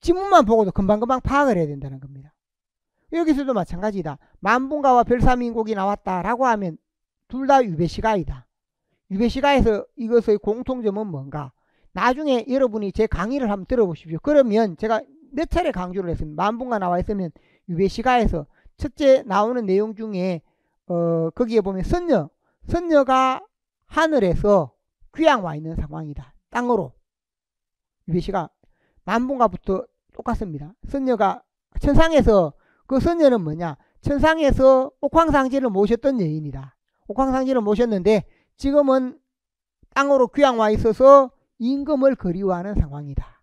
지문만 보고도 금방금방 파악을 해야 된다는 겁니다. 여기서도 마찬가지다. 만분가와 별삼이인곡이 나왔다라고 하면 둘 다 유배시가이다. 유배시가에서 이것의 공통점은 뭔가? 나중에 여러분이 제 강의를 한번 들어보십시오. 그러면 제가 몇 차례 강조를 했습니다. 만분가 나와 있으면 유배시가에서 첫째 나오는 내용 중에 거기에 보면 선녀가 하늘에서 귀양 와 있는 상황이다. 땅으로. 유배시가 만분가부터 똑같습니다. 선녀가 천상에서, 그 선녀는 뭐냐, 천상에서 옥황상제를 모셨던 여인이다. 옥황상제를 모셨는데 지금은 땅으로 귀양 와 있어서 임금을 그리워하는 상황이다.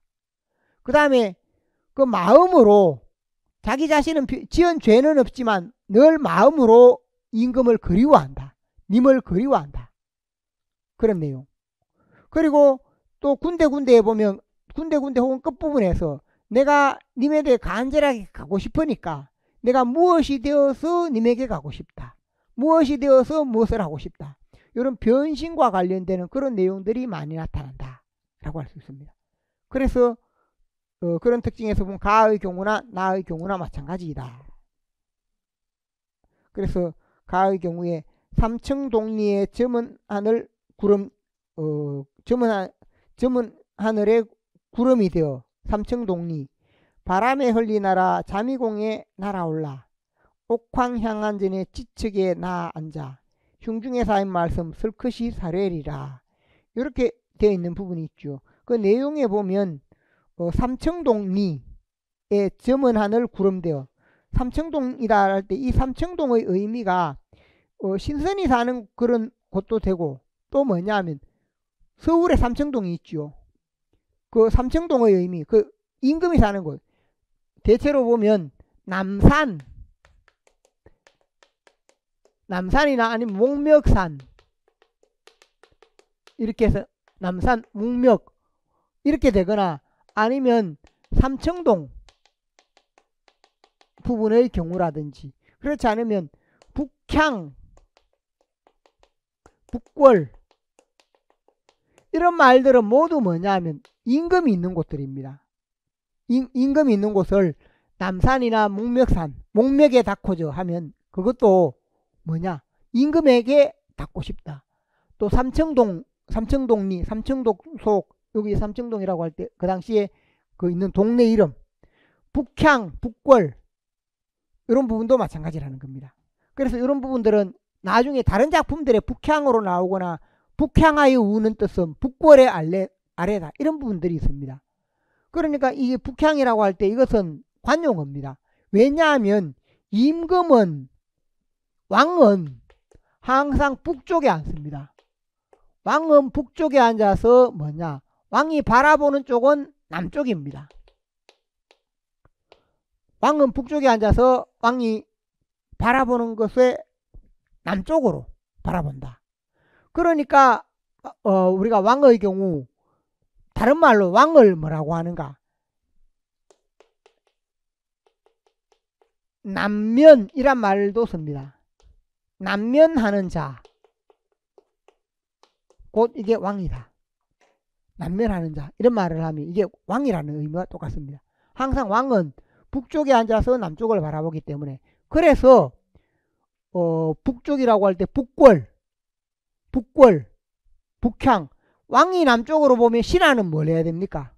그 다음에 그 마음으로, 자기 자신은 지은 죄는 없지만 늘 마음으로 임금을 그리워한다. 님을 그리워한다. 그런 내용. 그리고 또 군데군데에 보면, 군데군데 혹은 끝부분에서 내가 님에 대해 간절하게 가고 싶으니까 내가 무엇이 되어서 님에게 가고 싶다. 무엇이 되어서 무엇을 하고 싶다. 이런 변신과 관련되는 그런 내용들이 많이 나타난다 라고 할 수 있습니다. 그래서 그런 특징에서 보면 가의 경우나 나의 경우나 마찬가지이다. 그래서 가의 경우에 삼층동리의 점은 하늘 구름, 점은 하늘에 구름이 되어 삼층동리, 바람에 흘리나라 자미공에 날아올라, 옥황향안전에 지측에 나 앉아, 흉중에 사인 말씀 슬크시 사례리라. 이렇게 되어 있는 부분이 있죠. 그 내용에 보면 삼청동리에 점은 하늘 구름되어, 삼청동이다 할 때 이 삼청동의 의미가 신선이 사는 그런 곳도 되고, 또 뭐냐 하면 서울에 삼청동이 있죠. 그 삼청동의 의미, 그 임금이 사는 곳, 대체로 보면 남산이나 아니면 목멱산, 이렇게 해서 남산, 목멱 이렇게 되거나, 아니면 삼청동 부분의 경우라든지, 그렇지 않으면 북향, 북궐, 이런 말들은 모두 뭐냐 하면 임금이 있는 곳들입니다. 임금이 있는 곳을 남산이나 목멱산, 목멱에 닿고자 하면 그것도 뭐냐, 임금에게 닿고 싶다. 또 삼청동리, 삼청동속, 여기 삼청동이라고 할 때 그 당시에 그 있는 동네 이름, 북향, 북궐, 이런 부분도 마찬가지라는 겁니다. 그래서 이런 부분들은 나중에 다른 작품들의 북향으로 나오거나 북향하여 우는 뜻은 북궐의 아래다, 이런 부분들이 있습니다. 그러니까 이게 북향이라고 할 때 이것은 관용어입니다. 왜냐하면 임금은, 왕은 항상 북쪽에 앉습니다. 왕은 북쪽에 앉아서 뭐냐, 왕이 바라보는 쪽은 남쪽입니다. 왕은 북쪽에 앉아서 왕이 바라보는 것에 남쪽으로 바라본다. 그러니까 우리가 왕의 경우 다른 말로 왕을 뭐라고 하는가, 남면이란 말도 씁니다. 남면하는 자, 곧 이게 왕이다. 남면하는 자, 이런 말을 하면 이게 왕이라는 의미와 똑같습니다. 항상 왕은 북쪽에 앉아서 남쪽을 바라보기 때문에, 그래서 북쪽이라고 할 때 북궐, 북향, 왕이 남쪽으로 보면 신하는 뭘 해야 됩니까?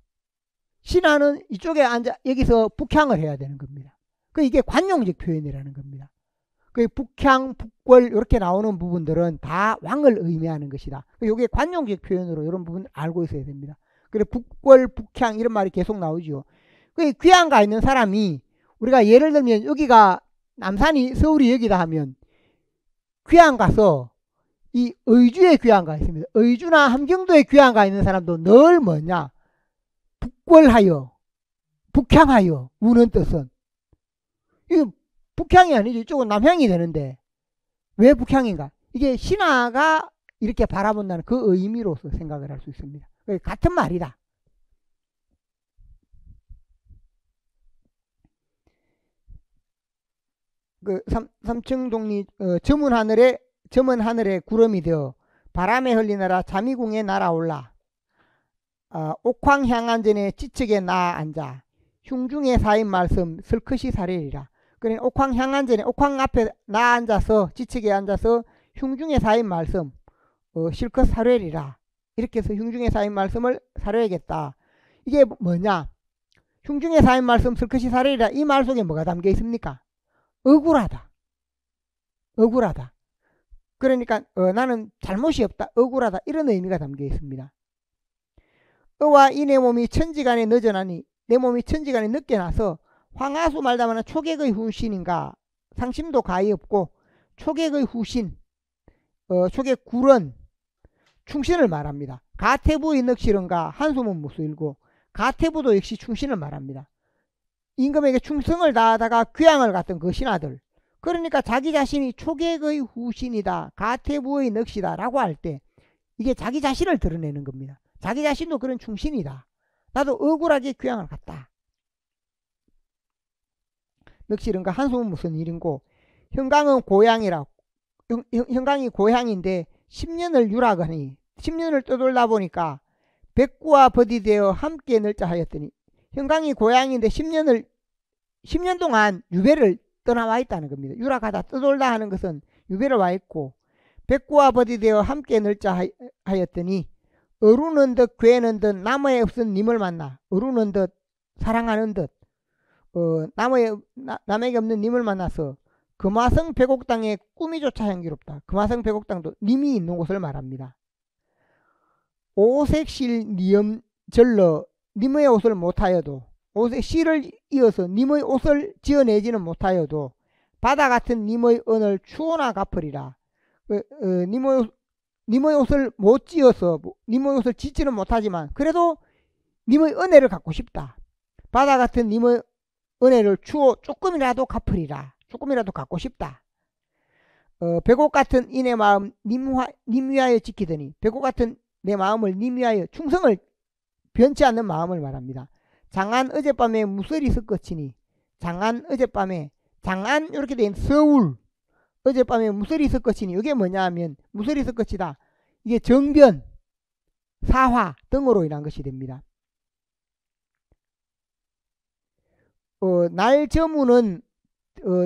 신하는 이쪽에 앉아 여기서 북향을 해야 되는 겁니다. 이게 관용적 표현이라는 겁니다. 북향, 북궐 이렇게 나오는 부분들은 다 왕을 의미하는 것이다. 이게 관용적 표현으로 이런 부분 알고 있어야 됩니다. 그래, 북궐, 북향 이런 말이 계속 나오죠. 귀양 가 있는 사람이, 우리가 예를 들면 여기가 남산이 서울이 여기다 하면 귀양 가서 이 의주에 귀양 가 있습니다. 의주나 함경도에 귀양 가 있는 사람도 늘 뭐냐, 북궐하여, 북향하여 우는 뜻은, 이게 북향이 아니죠. 이쪽은 남향이 되는데 왜 북향인가? 이게 신하가 이렇게 바라본다는 그 의미로서 생각을 할 수 있습니다. 같은 말이다. 삼청동리 점은 하늘에 구름이 되어 바람에 흘리나라 자미궁에 날아올라, 옥황향안전에 지측에 나 앉아 흉중에 사인 말씀 슬크시 사례리라. 그러니까 옥황향안전에, 옥황 앞에 나 앉아서, 지측에 앉아서 흉중에 사인 말씀 실컷 사례리라. 이렇게 해서 흉중에 사인 말씀을 사례하겠다. 이게 뭐냐, 흉중에 사인 말씀 슬크시 사례리라, 이 말 속에 뭐가 담겨 있습니까? 억울하다. 그러니까 나는 잘못이 없다, 억울하다, 이런 의미가 담겨 있습니다. 어와 이 내 몸이 천지간에 늦어나니 내 몸이 천지간에 늦게 나서 황하수 말다마는 초객의 후신인가 상심도 가히 없고 초객의 후신 초객 굴은 충신을 말합니다. 가태부의 넋이른가 한숨은 무수일고 가태부도 역시 충신을 말합니다. 임금에게 충성을 다하다가 귀양을 갔던 그 신하들, 그러니까 자기 자신이 초객의 후신이다, 가태부의 넋이다 라고 할 때 이게 자기 자신을 드러내는 겁니다. 자기 자신도 그런 충신이다, 나도 억울하게 귀양을 갔다. 넋이른가 한숨은 무슨 일인고 현강은 고향이라, 현강이 고향인데 10년을 유락하니 10년을 떠돌다 보니까 백구와 벗이 되어 함께 널자 하였더니, 현강이 고향인데 10년 동안 유배를 떠나와 있다는 겁니다. 유락하다 떠돌다 하는 것은 유배를 와 있고, 백구와 벗이 되어 함께 널자 하였더니 어루는 듯 괴는 듯 남의 없은 님을 만나, 어루는 듯 사랑하는 듯 남에게 없는 님을 만나서 금화성 백옥당의 꿈이조차 향기롭다. 금화성 백옥당도 님이 있는 곳을 말합니다. 오색실 니엄 절러 님의 옷을 못하여도, 오색실을 이어서 님의 옷을 지어내지는 못하여도 바다 같은 님의 은을 추호나 갚으리라. 님의 옷을 못 지어서 님의 옷을 짓지는 못하지만 그래도 님의 은혜를 갖고 싶다. 바다 같은 님의 은혜를 추호 조금이라도 갚으리라. 조금이라도 갖고 싶다. 백옥 같은 이 내 마음 님 위하여 지키더니, 백옥 같은 내 마음을 님 위하여 충성을 변치 않는 마음을 말합니다. 장안 어젯밤에 무설이 섞어치니, 장안 어젯밤에, 장안 이렇게 된 서울 어젯밤에 무설이 섞어치니, 이게 뭐냐 하면 무설이 섞어치다, 이게 정변 사화 등으로 인한 것이 됩니다. 날 저무는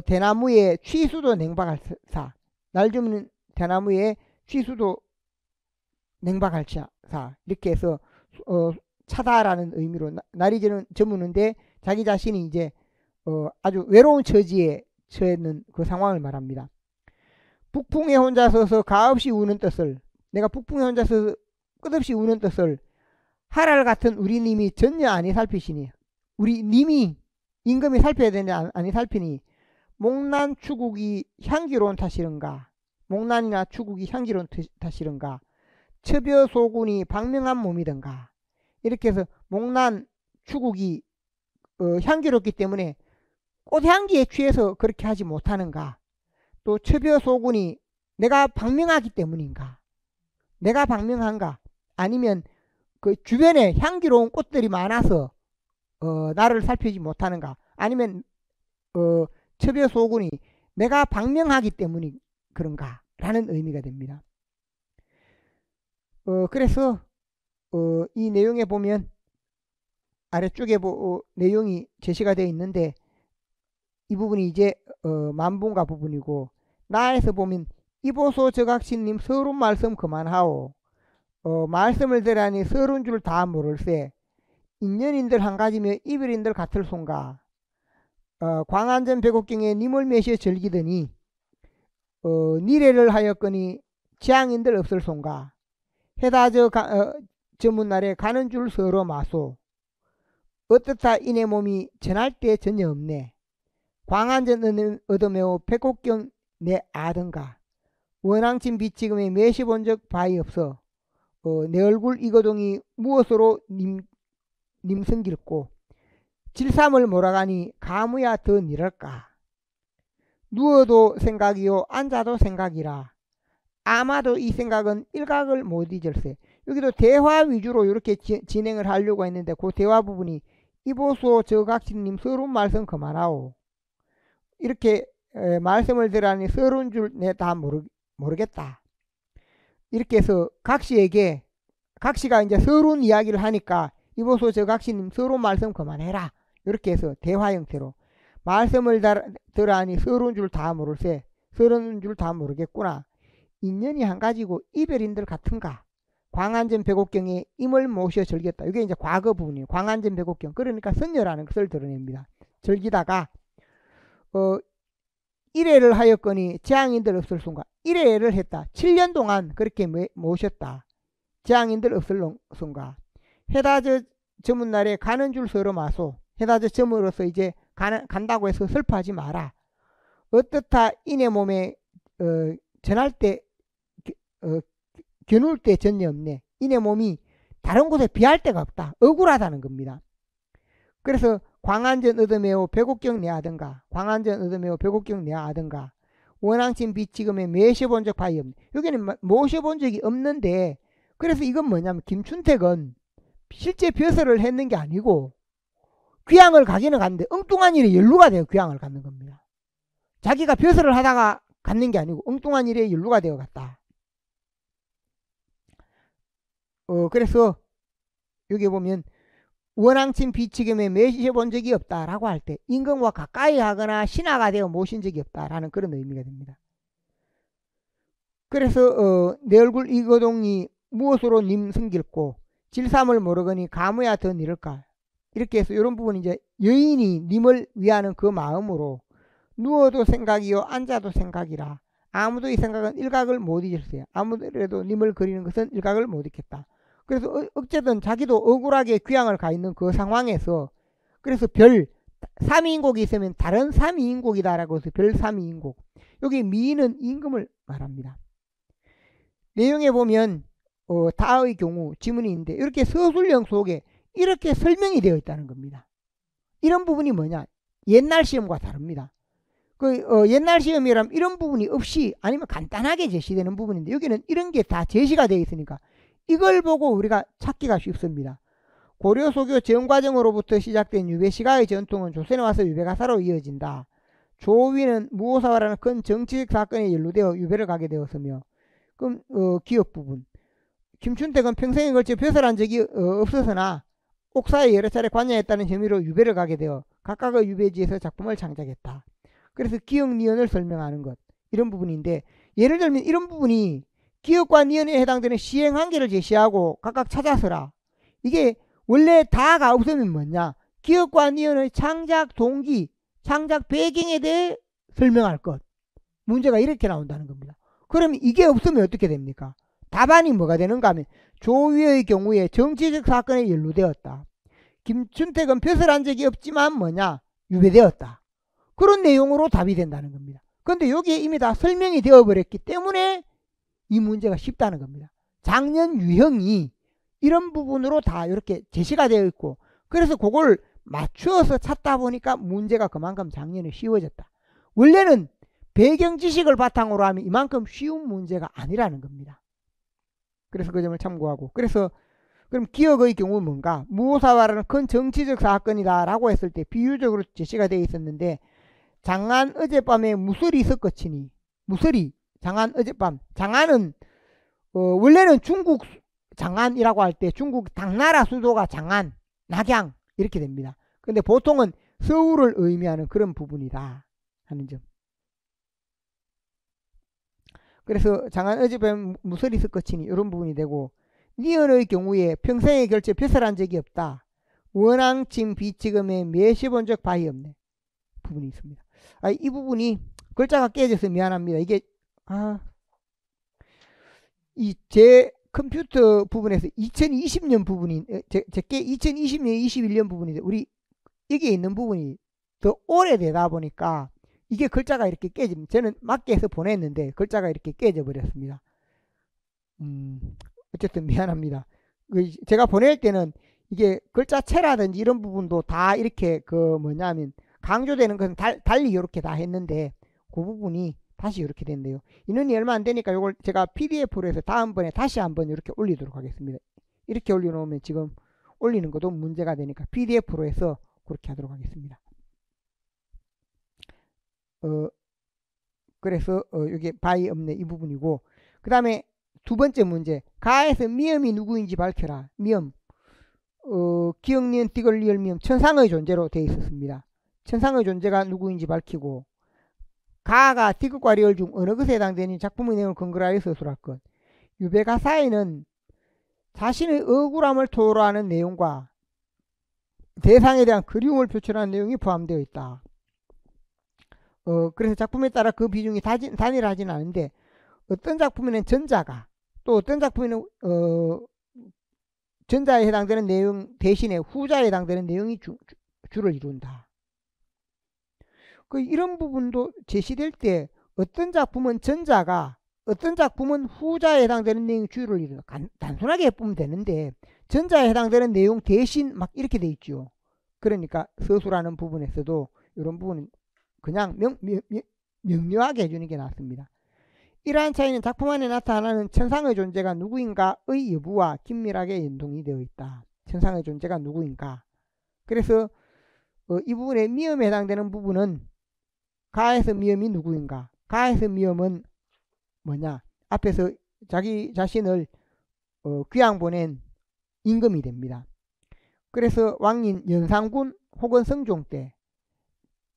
대나무에 취수도 냉박할 사, 날 저무는 대나무에 취수도 냉박할 사, 이렇게 해서 차다라는 의미로 날이 저무는데 자기 자신이 이제 아주 외로운 처지에 처해 있는 그 상황을 말합니다. 북풍에 혼자 서서 가없이 우는 뜻을, 내가 북풍에 혼자 서서 끝없이 우는 뜻을 하랄 같은 우리 님이 전혀 아니 살피시니, 우리 님이 임금이 살펴야 되는데 아니 살피니, 목난 추국이 향기로운 탓이른가, 목난이나 추국이 향기로운 탓이른가, 처벼 소군이 박명한 몸이든가, 이렇게 해서 목난 추국이 향기롭기 때문에 꽃향기에 취해서 그렇게 하지 못하는가, 또 처벼 소군이 내가 박명하기 때문인가, 내가 박명한가, 아니면 그 주변에 향기로운 꽃들이 많아서 나를 살피지 못하는가, 아니면 처벼 소군이 내가 박명하기 때문이 그런가 라는 의미가 됩니다. 그래서 이 내용에 보면 아래쪽에 내용이 제시가 되어 있는데, 이 부분이 이제 만분가 부분이고, 나에서 보면 이보소 저각신님 서론 말씀 그만하오, 말씀을 들으니 서론 줄 다 모를세, 인연인들 한 가지며 이별인들 같을 손가, 광안전 백옥경에 님을 매시어 즐기더니 니래를 하였거니 지향인들 없을 손가, 해다 저 문날에 가는 줄 서로 마소, 어떻다 이내 몸이 전할 때 전혀 없네, 광안전 얻어매오 백옥경 내 아든가, 원앙친 비치금에 매시 본 적 바이 없어, 내 얼굴 이거동이 무엇으로 님성길고, 질삼을 몰아가니 가무야 더 니랄까, 누워도 생각이요 앉아도 생각이라, 아마도 이 생각은 일각을 못 잊을세. 여기도 대화 위주로 이렇게 진행을 하려고 했는데, 그 대화 부분이 이보소 저각신님 서론 말씀 그만하오, 이렇게 말씀을 들으니 서론 줄 내 다 모르겠다, 이렇게 해서 각시가 이제 서론 이야기를 하니까 이보소 저각신님 서론 말씀 그만해라, 이렇게 해서 대화 형태로 말씀을 들으니 서론 줄 다 모를세, 서론 줄 다 모르겠구나, 인연이 한 가지고 이별인들 같은가, 광안전 백옥경에 임을 모셔 즐겼다. 이게 이제 과거 부분이에요. 광안전 백옥경, 그러니까 선녀라는 것을 드러냅니다. 즐기다가 일회를 하였거니 재앙인들 없을 순간, 일회를 했다. 7년 동안 그렇게 모셨다. 재앙인들 없을 순간, 해다저 저문날에 가는 줄 서러 마소. 해다저 점으로서 이제 간다고 해서 슬퍼하지 마라. 어떻다 이내 몸에 전할 때 겨눌 때 전례 없네. 이내 몸이 다른 곳에 비할 데가 없다. 억울하다는 겁니다. 그래서 광안전 얻어매오 배곡경 내하든가, 광안전 얻어매오 배곡경 내하든가, 원앙친 비치금에 매셔본 적 바이 없네. 여기는 모셔본 적이 없는데, 그래서 이건 뭐냐면 김춘택은 실제 벼슬을 했는 게 아니고 귀향을 가기는 갔는데 엉뚱한 일에 연루가 되어 귀향을 갔는 겁니다. 자기가 벼슬을 하다가 갔는 게 아니고 엉뚱한 일에 연루가 되어 갔다. 그래서 여기 보면 원앙친 비치겸에 매셔본 적이 없다라고 할 때 임금과 가까이 하거나 신하가 되어 모신 적이 없다라는 그런 의미가 됩니다. 그래서 내 얼굴 이거동이 무엇으로 님 승길고 질삼을 모르거니 가무야 더 니를까, 이렇게 해서 이런 부분이 이제 여인이 님을 위하는 그 마음으로 누워도 생각이요 앉아도 생각이라 아무도 이 생각은 일각을 못 잊을세요. 아무래도 님을 그리는 것은 일각을 못 잊겠다. 그래서 어쨌든 자기도 억울하게 귀향을 가 있는 그 상황에서 그래서 별 3위인곡이 있으면 다른 3위인곡이다라고 해서 별 3위인곡, 여기 미인은 임금을 말합니다. 내용에 보면 다의 경우 지문이 있는데 이렇게 서술형 속에 이렇게 설명이 되어 있다는 겁니다. 이런 부분이 뭐냐, 옛날 시험과 다릅니다. 옛날 시험이라면 이런 부분이 없이 아니면 간단하게 제시되는 부분인데 여기는 이런 게 다 제시가 되어 있으니까 이걸 보고 우리가 찾기가 쉽습니다. 고려 소교 정과정으로부터 시작된 유배시가의 전통은 조선에 와서 유배가사로 이어진다. 조위는 무오사화라는 큰 정치적 사건에 연루되어 유배를 가게 되었으며, 그럼 기억 부분, 김춘택은 평생에 걸쳐 벼슬한 적이 없었으나 옥사에 여러 차례 관여했다는 혐의로 유배를 가게 되어 각각의 유배지에서 작품을 창작했다. 그래서 기억 니언을 설명하는 것, 이런 부분인데, 예를 들면 이런 부분이 기억과 니언에 해당되는 시행 한계를 제시하고 각각 찾아서라. 이게 원래 다가 없으면 뭐냐, 기억과 니언의 창작 동기, 창작 배경에 대해 설명할 것, 문제가 이렇게 나온다는 겁니다. 그러면 이게 없으면 어떻게 됩니까? 답안이 뭐가 되는가 하면 조위의 경우에 정치적 사건에 연루되었다. 김춘택은 벼슬한 적이 없지만 뭐냐, 유배되었다. 그런 내용으로 답이 된다는 겁니다. 그런데 여기에 이미 다 설명이 되어버렸기 때문에 이 문제가 쉽다는 겁니다. 작년 유형이 이런 부분으로 다 이렇게 제시가 되어 있고, 그래서 그걸 맞추어서 찾다 보니까 문제가 그만큼 작년에 쉬워졌다. 원래는 배경 지식을 바탕으로 하면 이만큼 쉬운 문제가 아니라는 겁니다. 그래서 그 점을 참고하고, 그래서 그럼 기억의 경우는 뭔가, 무오사화라는 큰 정치적 사건이다 라고 했을 때 비유적으로 제시가 되어 있었는데, 장안 어젯밤에 무설이 섞어치니, 무설이 장안 어젯밤, 장안은 원래는 중국 장안이라고 할 때 중국 당나라 수도가 장안, 낙양 이렇게 됩니다. 근데 보통은 서울을 의미하는 그런 부분이다 하는 점. 그래서 장안 어젯밤 무설이 섞어치니 이런 부분이 되고, 니언의 경우에 평생에 걸쳐 벼슬한 적이 없다. 원앙침 비치금에 매셔본 적 바이 없네 부분이 있습니다. 이 부분이 글자가 깨져서 미안합니다. 이게 이 제 컴퓨터 부분에서 2020년 부분이 제게 2020년 21년 부분인데 우리 여기에 있는 부분이 더 오래되다 보니까 이게 글자가 이렇게 깨집니다. 저는 맞게 해서 보냈는데 글자가 이렇게 깨져 버렸습니다. 어쨌든 미안합니다. 제가 보낼 때는 이게 글자체라든지 이런 부분도 다 이렇게 뭐냐면 강조되는 것은 달리 이렇게 다 했는데 그 부분이 다시 이렇게 된대요. 인원이 얼마 안 되니까 이걸 제가 PDF로 해서 다음번에 다시 한번 이렇게 올리도록 하겠습니다. 이렇게 올려놓으면 지금 올리는 것도 문제가 되니까 PDF로 해서 그렇게 하도록 하겠습니다. 그래서 이게 바이 없네 이 부분이고, 그 다음에 두 번째 문제, 가에서 미음이 누구인지 밝혀라. 미음, 기억니은 띠걸리얼 미음, 천상의 존재로 되어 있었습니다. 천상의 존재가 누구인지 밝히고, 가가 디귿과 리얼 중 어느 것에 해당되는 작품의 내용을 근거로 하여 서술할 것. 유배가사에는 자신의 억울함을 토로하는 내용과 대상에 대한 그리움을 표출하는 내용이 포함되어 있다. 그래서 작품에 따라 그 비중이 단일하지는 않은데, 어떤 작품에는 전자가, 또 어떤 작품에는 전자에 해당되는 내용 대신에 후자에 해당되는 내용이 주를 이룬다. 이런 부분도 제시될 때 어떤 작품은 전자가 어떤 작품은 후자에 해당되는 내용이 주를 이룬다. 단순하게 보면 되는데 전자에 해당되는 내용 대신 막 이렇게 돼 있죠. 그러니까 서술하는 부분에서도 이런 부분은 그냥 명료하게 해주는 게 낫습니다. 이러한 차이는 작품 안에 나타나는 천상의 존재가 누구인가의 여부와 긴밀하게 연동이 되어 있다. 천상의 존재가 누구인가. 그래서 이 부분에 미음에 해당되는 부분은 가에서 미음이 누구인가. 가에서 미음은 뭐냐. 앞에서 자기 자신을 귀양 보낸 임금이 됩니다. 그래서 왕인 연산군 혹은 성종 때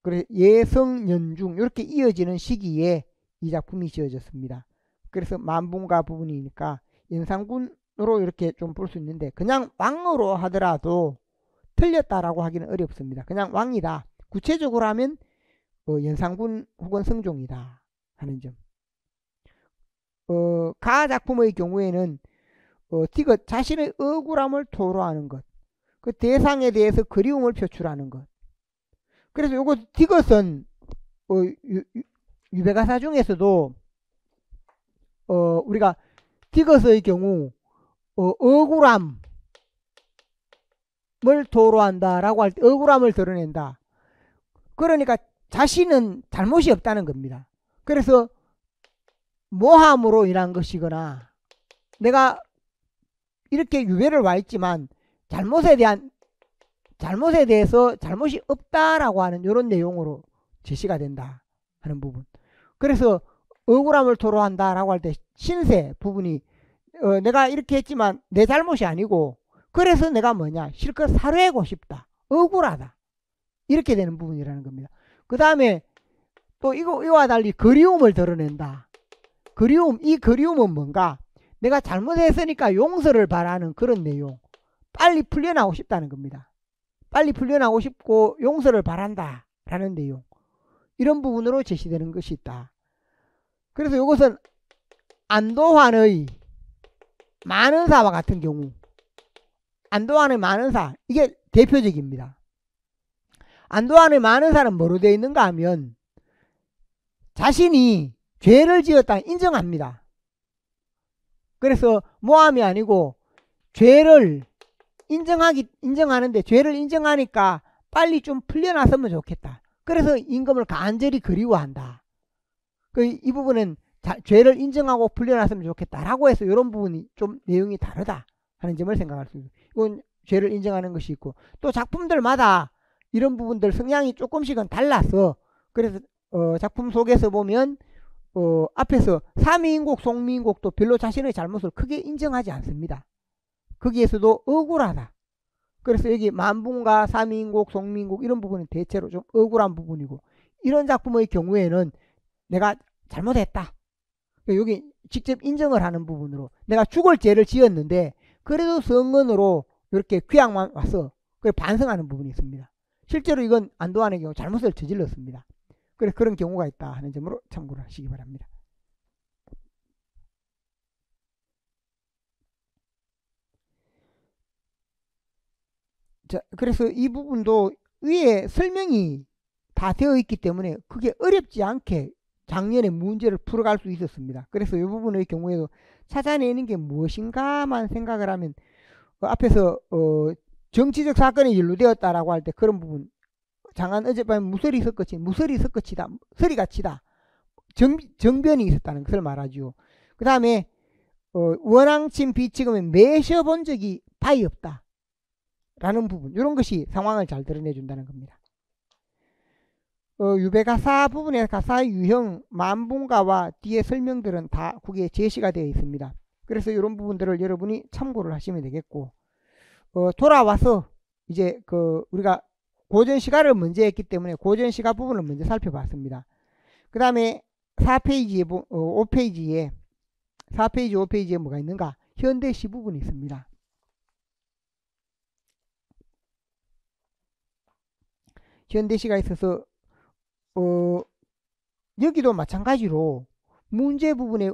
그래서 예성연중 이렇게 이어지는 시기에 이 작품이 지어졌습니다. 그래서 만분가 부분이니까 연산군으로 이렇게 좀 볼 수 있는데 그냥 왕으로 하더라도 틀렸다라고 하기는 어렵습니다. 그냥 왕이다. 구체적으로 하면 연산군 혹은 성종이다 하는 점. 가 작품의 경우에는 디귿 자신의 억울함을 토로하는 것, 그 대상에 대해서 그리움을 표출하는 것. 그래서 요거 디귿은 유배가사 중에서도 우리가 디귿의 경우 억울함을 토로한다라고 할 때 억울함을 드러낸다. 그러니까 자신은 잘못이 없다는 겁니다. 그래서 모함으로 인한 것이거나 내가 이렇게 유배를 와 있지만 잘못에 대해서 잘못이 없다라고 하는 이런 내용으로 제시가 된다 하는 부분. 그래서 억울함을 토로한다라고 할 때 신세 부분이 내가 이렇게 했지만 내 잘못이 아니고 그래서 내가 뭐냐 실컷 살해하고 싶다. 억울하다. 이렇게 되는 부분이라는 겁니다. 그 다음에 또 이와 달리 그리움을 드러낸다. 이 그리움은 뭔가 내가 잘못했으니까 용서를 바라는 그런 내용. 빨리 풀려나고 싶다는 겁니다. 빨리 풀려나고 싶고 용서를 바란다 라는 내용. 이런 부분으로 제시되는 것이 있다. 그래서 이것은 안도환의 만은사와 같은 경우 안도환의 만은사 이게 대표적입니다. 안도환의 만은사는 뭐로 되어 있는가 하면 자신이 죄를 지었다 인정합니다. 그래서 모함이 아니고 죄를 인정하는데 죄를 인정하니까 빨리 좀 풀려났으면 좋겠다. 그래서 임금을 간절히 그리워한다. 이 부분은 죄를 인정하고 풀려났으면 좋겠다라고 해서 이런 부분이 좀 내용이 다르다 하는 점을 생각할 수 있습니다. 이건 죄를 인정하는 것이 있고 또 작품들마다 이런 부분들 성향이 조금씩은 달라서 그래서 작품 속에서 보면 앞에서 사미인국 송미인국도 별로 자신의 잘못을 크게 인정하지 않습니다. 거기에서도 억울하다. 그래서 여기 만분가 사미인국 송미인국 이런 부분은 대체로 좀 억울한 부분이고 이런 작품의 경우에는 내가 잘못했다. 여기 직접 인정을 하는 부분으로 내가 죽을 죄를 지었는데 그래도 성은으로 이렇게 귀양만 와서 반성하는 부분이 있습니다. 실제로 이건 안도환의 경우 잘못을 저질렀습니다. 그래서 그런 경우가 있다 하는 점으로 참고를 하시기 바랍니다. 자, 그래서 이 부분도 위에 설명이 다 되어 있기 때문에 그게 어렵지 않게 작년에 문제를 풀어갈 수 있었습니다. 그래서 이 부분의 경우에도 찾아내는 게 무엇인가만 생각을 하면 앞에서 정치적 사건이 연루되었다라고 할 때 그런 부분 장안 어젯밤에 무서리 섞어치다 서리같이다 정변이 있었다는 것을 말하죠. 그 다음에 원앙침 비치금은 매셔본 적이 바이 없다 라는 부분 이런 것이 상황을 잘 드러내준다는 겁니다. 유배가사 부분에 가사의 유형 만분가와 뒤에 설명들은 다 거기에 제시가 되어 있습니다. 그래서 이런 부분들을 여러분이 참고를 하시면 되겠고 돌아와서 이제 우리가 고전시가를 먼저 했기 때문에 고전시가 부분을 먼저 살펴봤습니다. 그 다음에 4페이지에 5페이지에 뭐가 있는가? 현대시 부분이 있습니다. 현대시가 있어서 여기도 마찬가지로 문제 부분에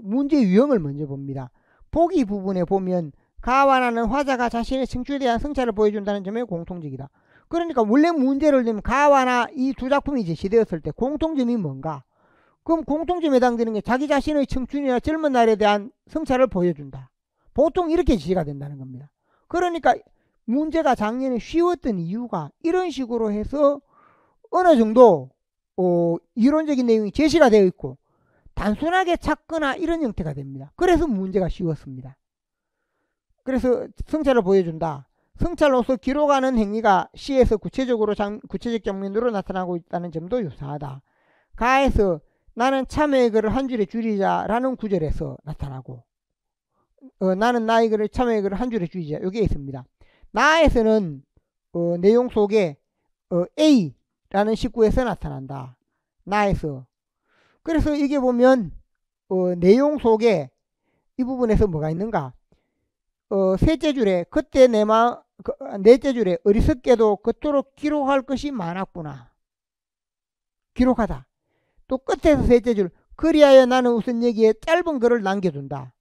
문제 유형을 먼저 봅니다. 보기 부분에 보면 가와 나는 화자가 자신의 청춘에 대한 성찰을 보여준다는 점에 공통적이다. 그러니까 원래 문제를 내면 가와 나 이 두 작품이 제시되었을 때 공통점이 뭔가? 그럼 공통점에 해당되는 게 자기 자신의 청춘이나 젊은 날에 대한 성찰을 보여준다. 보통 이렇게 제시가 된다는 겁니다. 그러니까 문제가 작년에 쉬웠던 이유가 이런 식으로 해서 어느 정도 이론적인 내용이 제시가 되어 있고 단순하게 찾거나 이런 형태가 됩니다. 그래서 문제가 쉬웠습니다. 그래서 성찰을 보여준다. 성찰로서 기록하는 행위가 시에서 구체적 장면으로 나타나고 있다는 점도 유사하다. 가에서 나는 참여의 글을 한 줄에 줄이자라는 구절에서 나타나고 나는 나의 글을 참여의 글을 한 줄에 줄이자 여기에 있습니다. 나에서는 내용 속에 A라는 식구에서 나타난다. 나에서. 그래서 이게 보면 내용 속에 이 부분에서 뭐가 있는가? 셋째 줄에 그때 넷째 줄에 어리석게도 그토록 기록할 것이 많았구나. 기록하다. 또 끝에서 셋째 줄 그리하여 나는 우선 여기에 짧은 글을 남겨둔다.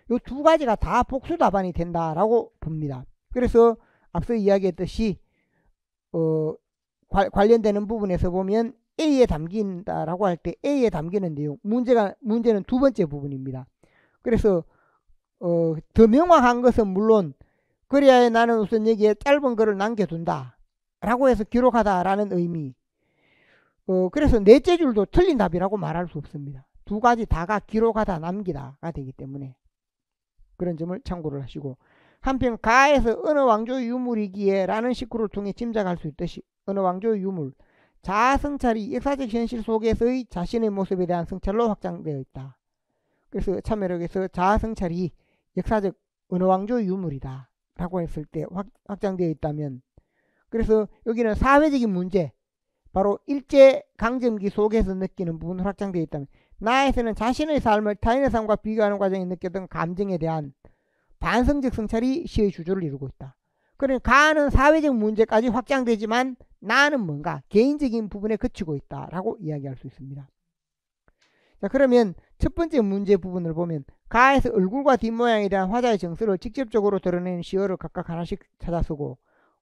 이 두 가지가 다 복수 답안이 된다라고 봅니다. 그래서 앞서 이야기했듯이 관련되는 부분에서 보면 A에 담긴다라고 할 때 A에 담기는 내용 문제는 두 번째 부분입니다. 그래서 더 명확한 것은 물론 그리하여 나는 우선 여기에 짧은 글을 남겨둔다 라고 해서 기록하다라는 의미. 그래서 넷째 줄도 틀린 답이라고 말할 수 없습니다. 두 가지 다가 기록하다 남기다가 되기 때문에 그런 점을 참고를 하시고, 한편 가에서 어느 왕조의 유물이기에 라는 식구를 통해 짐작할 수 있듯이 어느 왕조의 유물 자아성찰이 역사적 현실 속에서의 자신의 모습에 대한 성찰로 확장되어 있다. 그래서 참여력에서 자아성찰이 역사적 어느 왕조의 유물이다 라고 했을 때 확장되어 있다면, 그래서 여기는 사회적인 문제 바로 일제강점기 속에서 느끼는 부분으로 확장되어 있다면, 나에서는 자신의 삶을 타인의 삶과 비교하는 과정에 느꼈던 감정에 대한 반성적 성찰이 시의 주조를 이루고 있다. 그러니까 가는 사회적 문제까지 확장되지만 나는 뭔가 개인적인 부분에 그치고 있다라고 이야기할 수 있습니다. 자, 그러면 첫 번째 문제 부분을 보면 가에서 얼굴과 뒷모양에 대한 화자의 정서를 직접적으로 드러내는 시어를 각각 하나씩 찾아 쓰고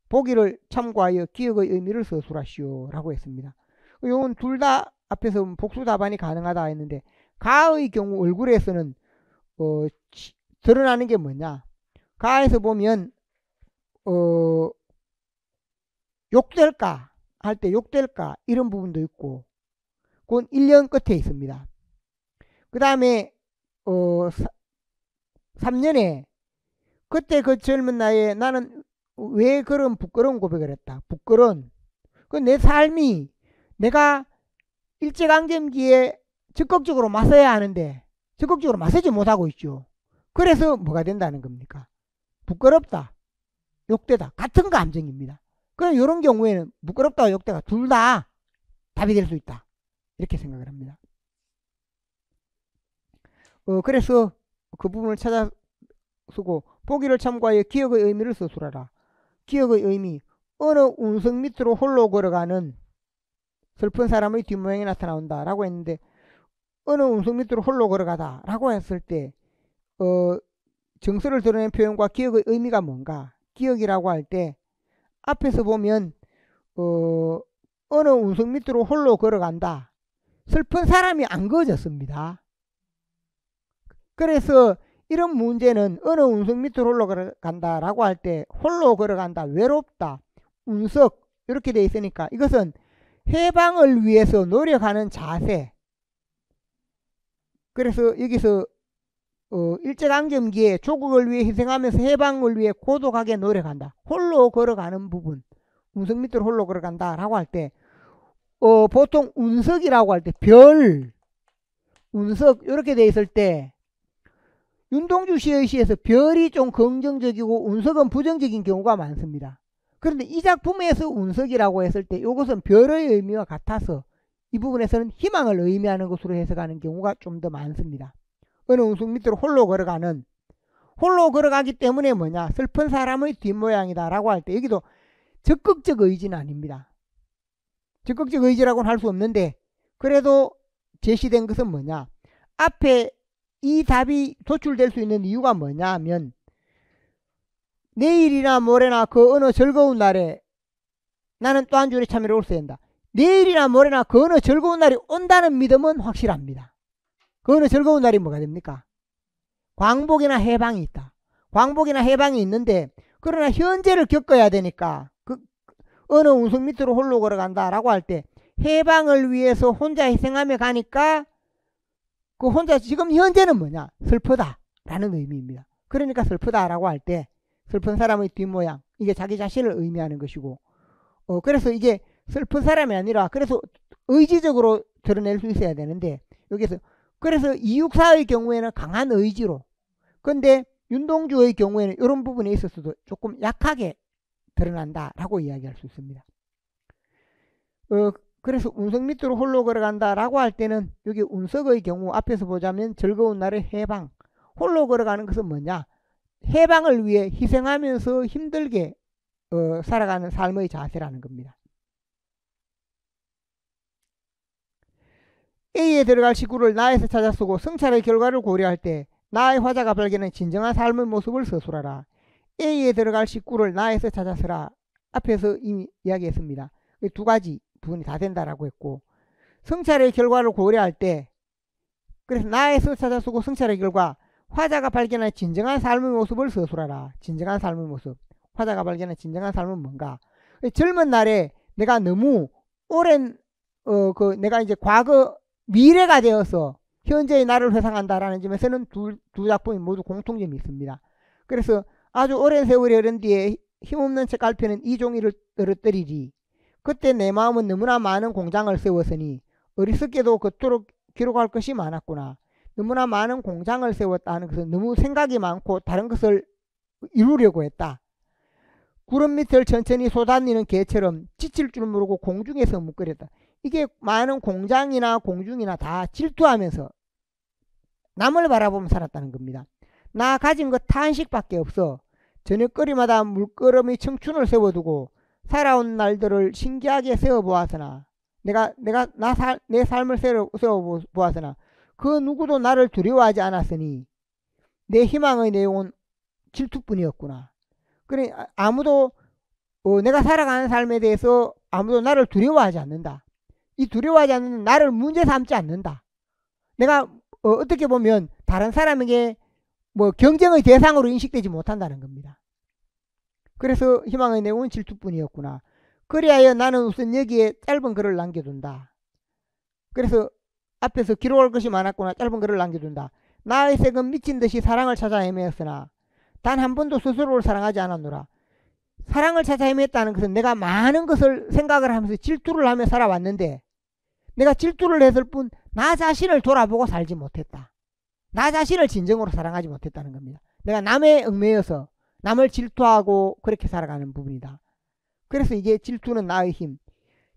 보기를 참고하여 기억의 의미를 서술하시오 라고 했습니다. 이건 둘 다 앞에서 복수 답안이 가능하다 했는데, 가의 경우 얼굴에서는 드러나는 게 뭐냐, 가에서 보면 욕될까 할 때 욕될까 이런 부분도 있고, 그건 1년 끝에 있습니다. 그 다음에 3년에 그때 그 젊은 나이에 나는 왜 그런 부끄러운 고백을 했다. 부끄러운 그 내 삶이 내가 일제강점기에 적극적으로 맞서야 하는데 적극적으로 맞서지 못하고 있죠. 그래서 뭐가 된다는 겁니까? 부끄럽다, 욕되다 같은 감정입니다. 그럼 이런 경우에는 부끄럽다와 욕되가 둘 다 답이 될 수 있다 이렇게 생각을 합니다. 그래서 그 부분을 찾아 쓰고 보기를 참고하여 기억의 의미를 서술하라. 기억의 의미, 어느 운석 밑으로 홀로 걸어가는 슬픈 사람의 뒷모양이 나타나온다 라고 했는데, 어느 운석 밑으로 홀로 걸어가다 라고 했을 때 정서를 드러낸 표현과 기억의 의미가 뭔가. 기억이라고 할 때 앞에서 보면 어느 운석 밑으로 홀로 걸어간다, 슬픈 사람이 안 그어졌습니다. 그래서 이런 문제는 어느 운석 밑으로 홀로 걸어간다 라고 할 때 홀로 걸어간다, 외롭다, 운석 이렇게 되어 있으니까 이것은 해방을 위해서 노력하는 자세. 그래서 여기서 일제강점기에 조국을 위해 희생하면서 해방을 위해 고독하게 노력한다, 홀로 걸어가는 부분, 운석 밑으로 홀로 걸어간다 라고 할 때 보통 운석이라고 할 때 별, 운석 이렇게 되어 있을 때 윤동주 시의 시에서 별이 좀 긍정적이고 운석은 부정적인 경우가 많습니다. 그런데 이 작품에서 운석이라고 했을 때 이것은 별의 의미와 같아서 이 부분에서는 희망을 의미하는 것으로 해석하는 경우가 좀 더 많습니다. 어느 운석 밑으로 홀로 걸어가기 때문에 뭐냐, 슬픈 사람의 뒷모양이다 라고 할 때 여기도 적극적 의지는 아닙니다. 적극적 의지라고는 할 수 없는데, 그래도 제시된 것은 뭐냐, 앞에 이 답이 도출될 수 있는 이유가 뭐냐 하면 내일이나 모레나 그 어느 즐거운 날에 나는 또 한 주일에 참여를 올 수 된다. 내일이나 모레나 그 어느 즐거운 날이 온다는 믿음은 확실합니다. 그 어느 즐거운 날이 뭐가 됩니까? 광복이나 해방이 있다. 광복이나 해방이 있는데 그러나 현재를 겪어야 되니까 그 어느 운석 밑으로 홀로 걸어간다라고 할 때 해방을 위해서 혼자 희생하며 가니까 그 혼자 지금 현재는 뭐냐? 슬프다라는 의미입니다. 그러니까 슬프다라고 할 때 슬픈 사람의 뒷모양 이게 자기 자신을 의미하는 것이고 그래서 이게 슬픈 사람이 아니라 그래서 의지적으로 드러낼 수 있어야 되는데 여기서 그래서 이육사의 경우에는 강한 의지로 근데 윤동주의 경우에는 이런 부분에 있어서도 조금 약하게 드러난다라고 이야기할 수 있습니다. 그래서 운석 밑으로 홀로 걸어간다라고 할 때는 여기 운석의 경우 앞에서 보자면 즐거운 날의 해방 홀로 걸어가는 것은 뭐냐? 해방을 위해 희생하면서 힘들게 살아가는 삶의 자세라는 겁니다. A에 들어갈 식구를 나에서 찾아 쓰고 성찰의 결과를 고려할 때 나의 화자가 발견한 진정한 삶의 모습을 서술하라. A에 들어갈 식구를 나에서 찾아 쓰라. 앞에서 이미 이야기했습니다. 두 가지 부분이 다 된다라고 했고 성찰의 결과를 고려할 때 그래서 나에서 찾아 쓰고 성찰의 결과 화자가 발견한 진정한 삶의 모습을 서술하라. 진정한 삶의 모습. 화자가 발견한 진정한 삶은 뭔가? 젊은 날에 내가 너무 오랜 내가 이제 과거 미래가 되어서 현재의 나를 회상한다라는 점에서는 두 작품이 모두 공통점이 있습니다. 그래서 아주 오랜 세월이 흐른 뒤에 힘없는 책갈피는 이 종이를 떨어뜨리리. 그때 내 마음은 너무나 많은 공장을 세웠으니 어리석게도 그토록 기록할 것이 많았구나. 너무나 많은 공장을 세웠다는 것은 너무 생각이 많고 다른 것을 이루려고 했다. 구름 밑을 천천히 솟아내리는 개처럼 지칠 줄 모르고 공중에서 묵거렸다. 이게 많은 공장이나 공중이나 다 질투하면서 남을 바라보며 살았다는 겁니다. 나 가진 것 탄식밖에 없어. 저녁거리마다 물끄러미 청춘을 세워두고 살아온 날들을 신기하게 세워보았으나 내 삶을 세워보았으나 그 누구도 나를 두려워하지 않았으니 내 희망의 내용은 질투뿐이었구나. 그래 아무도 내가 살아가는 삶에 대해서 아무도 나를 두려워하지 않는다. 이 두려워하지 않는 나를 문제 삼지 않는다. 내가 어떻게 보면 다른 사람에게 경쟁의 대상으로 인식되지 못한다는 겁니다. 그래서 희망의 내용은 질투뿐이었구나. 그리하여 나는 우선 여기에 짧은 글을 남겨둔다. 그래서 앞에서 기록할 것이 많았구나. 짧은 글을 남겨둔다. 나의 색은 미친 듯이 사랑을 찾아 헤매었으나 단 한 번도 스스로를 사랑하지 않았노라. 사랑을 찾아 헤맸다는 것은 내가 많은 것을 생각을 하면서 질투를 하며 살아왔는데 내가 질투를 했을 뿐 나 자신을 돌아보고 살지 못했다. 나 자신을 진정으로 사랑하지 못했다는 겁니다. 내가 남에 얽매여서 남을 질투하고 그렇게 살아가는 부분이다. 그래서 이게 질투는 나의 힘.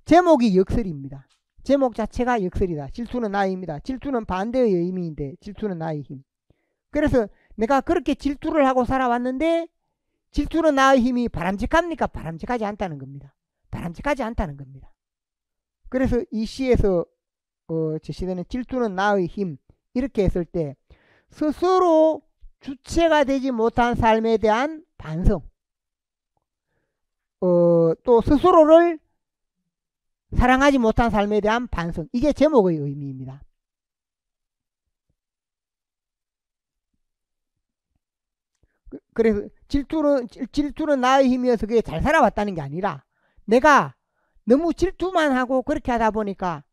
제목이 역설입니다. 제목 자체가 역설이다. 질투는 나의 힘이다. 질투는 반대의 의미인데 질투는 나의 힘. 그래서 내가 그렇게 질투를 하고 살아왔는데 질투는 나의 힘이 바람직합니까? 바람직하지 않다는 겁니다. 바람직하지 않다는 겁니다. 그래서 이 시에서 제시되는 질투는 나의 힘 이렇게 했을 때 스스로 주체가 되지 못한 삶에 대한 반성 또 스스로를 사랑하지 못한 삶에 대한 반성 이게 제목의 의미입니다. 그래서 질투는 나의 힘이어서 그게 잘 살아왔다는 게 아니라 내가 너무 질투만 하고 그렇게 하다 보니까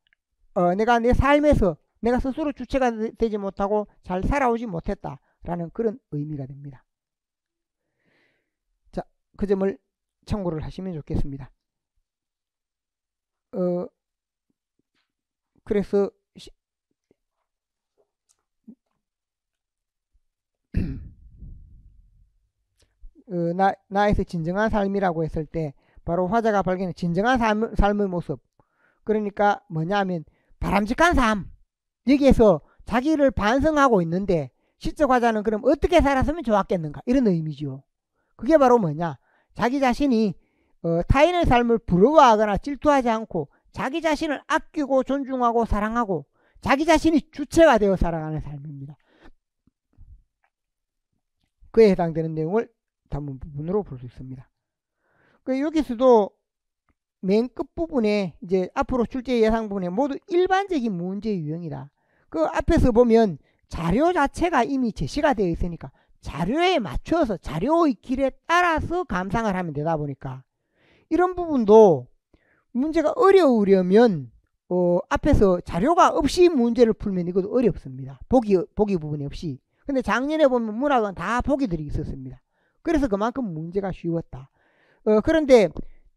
내가 내 삶에서 내가 스스로 주체가 되지 못하고 잘 살아오지 못했다라는 그런 의미가 됩니다. 자, 그 점을 참고를 하시면 좋겠습니다. 그래서 나에서 진정한 삶이라고 했을 때 바로 화자가 발견한 진정한 삶의 모습 그러니까 뭐냐면 바람직한 삶 여기에서 자기를 반성하고 있는데 시적 화자는 그럼 어떻게 살았으면 좋았겠는가 이런 의미죠. 그게 바로 뭐냐 자기 자신이 타인의 삶을 부러워하거나 질투하지 않고 자기 자신을 아끼고 존중하고 사랑하고 자기 자신이 주체가 되어 살아가는 삶입니다. 그에 해당되는 내용을 담은 부분으로 볼 수 있습니다. 여기서도 맨 끝부분에 이제 앞으로 출제 예상 부분에 모두 일반적인 문제 유형이다. 그 앞에서 보면 자료 자체가 이미 제시가 되어 있으니까 자료에 맞춰서 자료의 길에 따라서 감상을 하면 되다 보니까 이런 부분도 문제가 어려우려면 앞에서 자료가 없이 문제를 풀면 이것도 어렵습니다. 보기 부분이 없이. 근데 작년에 보면 문학은 다 보기들이 있었습니다. 그래서 그만큼 문제가 쉬웠다. 그런데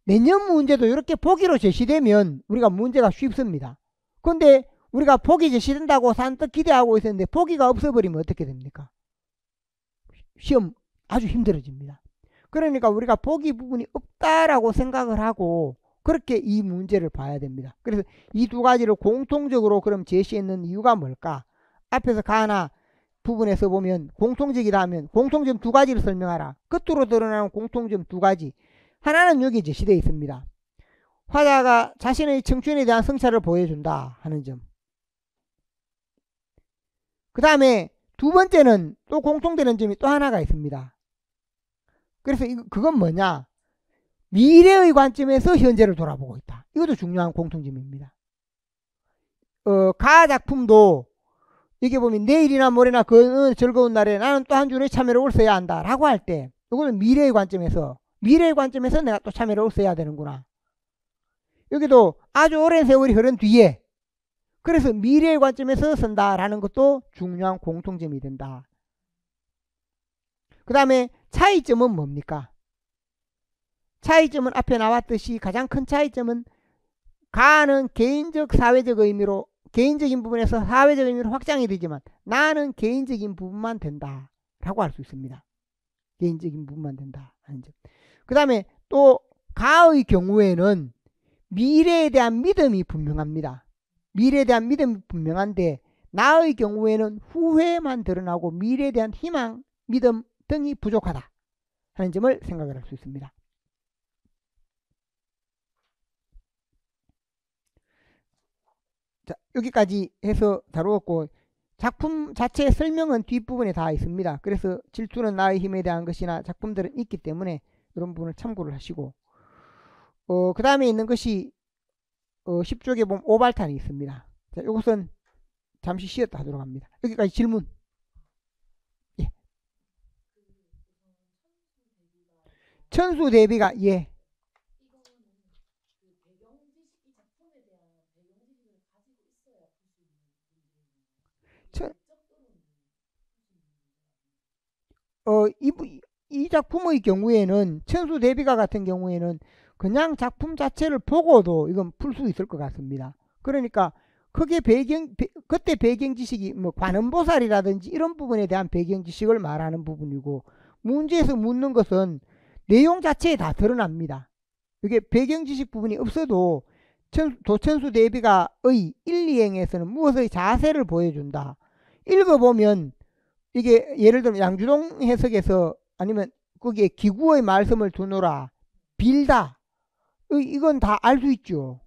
내년 문제도 이렇게 보기로 제시되면 우리가 문제가 쉽습니다. 그런데 우리가 보기 제시된다고 산뜻 기대하고 있었는데 보기가 없어버리면 어떻게 됩니까? 시험 아주 힘들어집니다. 그러니까 우리가 보기 부분이 없다라고 생각을 하고 그렇게 이 문제를 봐야 됩니다. 그래서 이 두 가지를 공통적으로 그럼 제시했는 이유가 뭘까? 앞에서 가나 부분에서 보면 공통적이다 하면 공통점 두 가지를 설명하라. 끝으로 드러나는 공통점 두 가지. 하나는 여기 제시되어 있습니다. 화자가 자신의 청춘에 대한 성찰을 보여준다 하는 점. 그 다음에 두 번째는 또 공통되는 점이 또 하나가 있습니다. 그래서 그건 뭐냐? 미래의 관점에서 현재를 돌아보고 있다. 이것도 중요한 공통점입니다. 가 작품도 이게 보면 내일이나 모레나 그 즐거운 날에 나는 또 한 줄의 참여를 써야 한다 라고 할 때 이거는 미래의 관점에서 내가 또 참여를 써야 되는구나. 여기도 아주 오랜 세월이 흐른 뒤에 그래서 미래의 관점에서 쓴다라는 것도 중요한 공통점이 된다. 그 다음에 차이점은 뭡니까? 차이점은 앞에 나왔듯이 가장 큰 차이점은 가는 개인적 사회적 의미로 개인적인 부분에서 사회적 의미로 확장이 되지만 나는 개인적인 부분만 된다 라고 할 수 있습니다. 개인적인 부분만 된다 하는 점. 그 다음에 또 가의 경우에는 미래에 대한 믿음이 분명합니다. 미래에 대한 믿음이 분명한데 나의 경우에는 후회만 드러나고 미래에 대한 희망, 믿음 등이 부족하다 하는 점을 생각을 할 수 있습니다. 자, 여기까지 해서 다루었고 작품 자체의 설명은 뒷부분에 다 있습니다. 그래서 질투는 나의 힘에 대한 것이나 작품들은 있기 때문에 이런 부분을 참고를 하시고 그 다음에 있는 것이 10쪽에 보면 오발탄이 있습니다. 자, 이것은 잠시 쉬었다 하도록 합니다. 여기까지 질문. 예. 천수 대비가 예. 이 작품의 경우에는 천수 대비가 같은 경우에는 그냥 작품 자체를 보고도 이건 풀 수 있을 것 같습니다. 그러니까 그게 그때 배경 지식이 뭐 관음보살이라든지 이런 부분에 대한 배경 지식을 말하는 부분이고 문제에서 묻는 것은 내용 자체에 다 드러납니다. 이게 배경 지식 부분이 없어도 도천수 대비가의 1, 2행에서는 무엇의 자세를 보여준다. 읽어보면 이게 예를 들면 양주동 해석에서 아니면 거기에 기구의 말씀을 두노라 빌다 이건 다 알 수 있죠.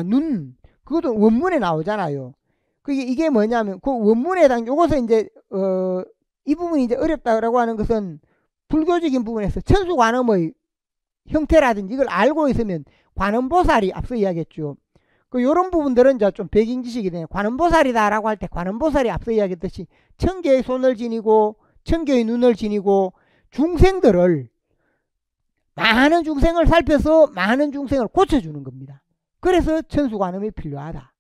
눈 그것도 원문에 나오잖아요. 이게 뭐냐면 그 원문에 해당 요것은 이제 이 부분이 이제 어렵다라고 하는 것은 불교적인 부분에서 천수관음의 형태라든지 이걸 알고 있으면 관음보살이 앞서 이야기했죠. 요런 부분들은 이제 좀 배경 지식이 되네요. 관음보살이다라고 할 때 관음보살이 앞서 이야기했듯이 천개의 손을 지니고 천개의 눈을 지니고 중생들을 많은 중생을 살펴서 많은 중생을 고쳐주는 겁니다. 그래서 천수관음이 필요하다.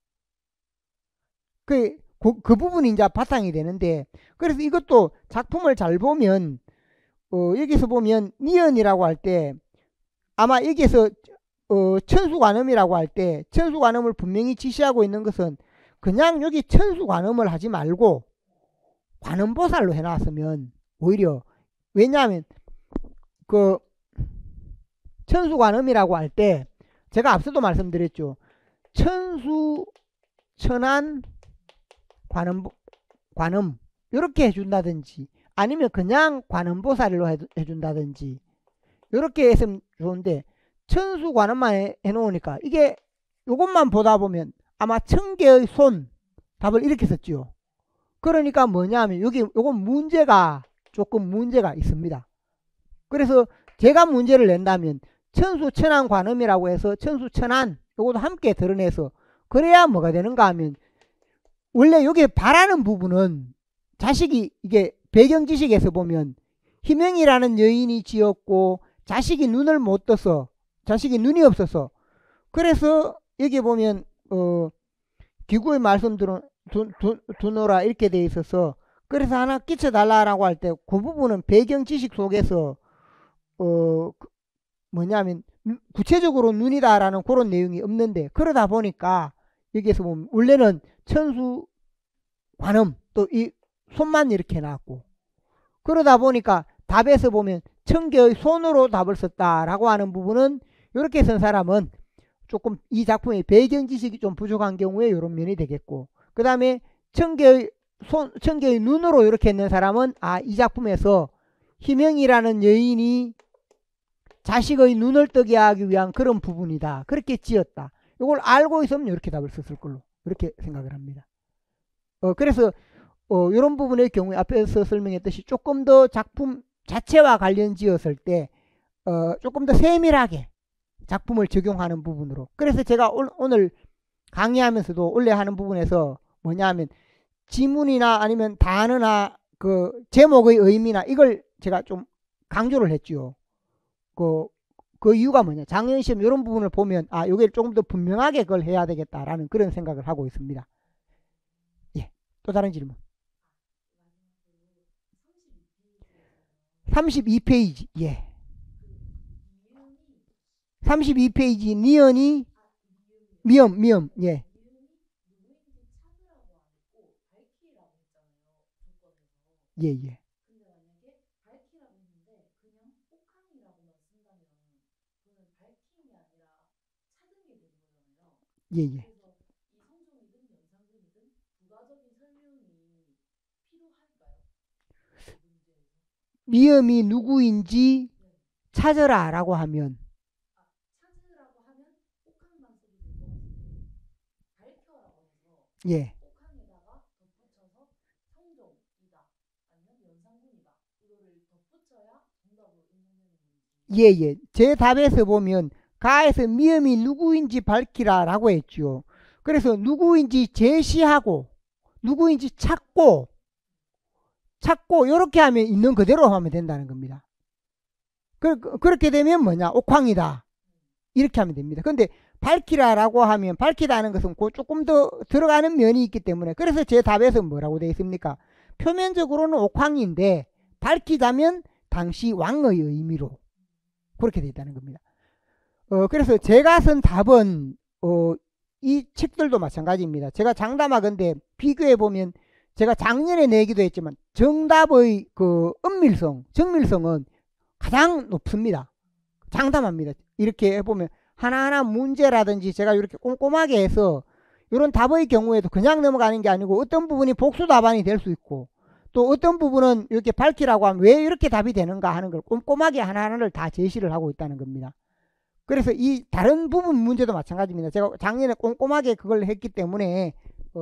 그 부분이 이제 바탕이 되는데 그래서 이것도 작품을 잘 보면 여기서 보면 니은이라고 할 때 아마 여기에서 천수관음이라고 할 때 천수관음을 분명히 지시하고 있는 것은 그냥 여기 천수관음을 하지 말고 관음보살로 해놨으면 오히려 왜냐하면 그 천수관음이라고 할 때 제가 앞서도 말씀드렸죠. 천수 천안 관음 이렇게 해준다든지 아니면 그냥 관음보살로 해준다든지 이렇게 했으면 좋은데 천수관음만 해놓으니까 이게 요것만 보다 보면 아마 천개의 손 답을 이렇게 썼죠. 그러니까 뭐냐 하면 여기 요건 문제가 조금 문제가 있습니다. 그래서 제가 문제를 낸다면 천수천안관음이라고 해서 천수천안 요것도 함께 드러내서 그래야 뭐가 되는가 하면 원래 여기 바라는 부분은 자식이 이게 배경지식에서 보면 희명이라는 여인이 지었고 자식이 눈을 못 떠서 자식이 눈이 없어서 그래서 여기 보면 기구의 말씀 두노라 이렇게 돼 있어서 그래서 하나 끼쳐달라고 할 때 그 부분은 배경지식 속에서 뭐냐면 구체적으로 눈이다라는 그런 내용이 없는데 그러다 보니까 여기에서 보면 원래는 천수 관음 또 이 손만 이렇게 나왔고 그러다 보니까 답에서 보면 천개의 손으로 답을 썼다라고 하는 부분은 이렇게 쓴 사람은 조금 이 작품의 배경 지식이 좀 부족한 경우에 이런 면이 되겠고 그 다음에 천개의 눈으로 이렇게 했는 사람은 이 작품에서 희명이라는 여인이 자식의 눈을 뜨게 하기 위한 그런 부분이다. 그렇게 지었다. 이걸 알고 있으면 이렇게 답을 썼을 걸로 이렇게 생각을 합니다. 그래서 이런 부분의 경우에 앞에서 설명했듯이 조금 더 작품 자체와 관련 지었을 때 조금 더 세밀하게 작품을 적용하는 부분으로 그래서 제가 오늘 강의하면서도 원래 하는 부분에서 뭐냐 하면 지문이나 아니면 단어나 그 제목의 의미나 이걸 제가 좀 강조를 했죠. 그 이유가 뭐냐 장년시험 이런 부분을 보면 요게 조금 더 분명하게 그걸 해야 되겠다라는 그런 생각을 하고 있습니다. 예, 또 다른 질문. 32페이지. 예. 32페이지 니은이 미음. 예. 예. 예. 미음이 누구인지 찾으라 라고 하면 예. 예. 제 답에서 보면 가에서 미음이 누구인지 밝히라 라고 했죠. 그래서 누구인지 제시하고 누구인지 찾고 이렇게 하면 있는 그대로 하면 된다는 겁니다. 그렇게 되면 뭐냐 옥황이다 이렇게 하면 됩니다. 근데 밝히라라고 하면 밝히다는 것은 조금 더 들어가는 면이 있기 때문에 그래서 제 답에서 뭐라고 되어 있습니까? 표면적으로는 옥황인데 밝히자면 당시 왕의 의미로 그렇게 되어 있다는 겁니다. 그래서 제가 쓴 답은 이 책들도 마찬가지입니다. 제가 장담하건대 비교해 보면 제가 작년에 내기도 했지만 정답의 그 정밀성은 가장 높습니다. 장담합니다. 이렇게 해보면 하나하나 문제라든지 제가 이렇게 꼼꼼하게 해서 이런 답의 경우에도 그냥 넘어가는 게 아니고 어떤 부분이 복수 답안이 될 수 있고 또 어떤 부분은 이렇게 밝히라고 하면 왜 이렇게 답이 되는가 하는 걸 꼼꼼하게 하나하나를 다 제시를 하고 있다는 겁니다. 그래서 이 다른 부분 문제도 마찬가지입니다. 제가 작년에 꼼꼼하게 그걸 했기 때문에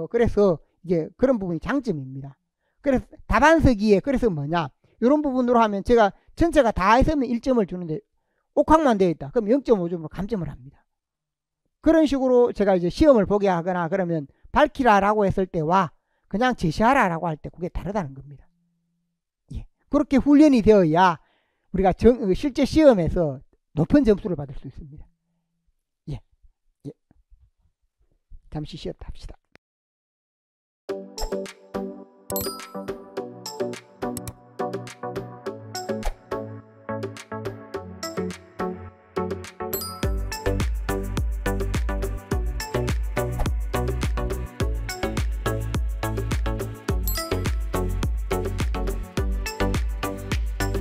그래서 이게 그런 부분이 장점입니다. 그래서 답안 쓰기에 그래서 뭐냐 이런 부분으로 하면 제가 전체가 다 했으면 1점을 주는데 옥황만 되어 있다. 그럼 0.5점으로 감점을 합니다. 그런 식으로 제가 이제 시험을 보게 하거나 그러면 밝히라라고 했을 때와 그냥 제시하라라고 할 때 그게 다르다는 겁니다. 예. 그렇게 훈련이 되어야 우리가 실제 시험에서 높은 점수를 받을 수 있습니다. 예. 잠시 쉬었다 합시다.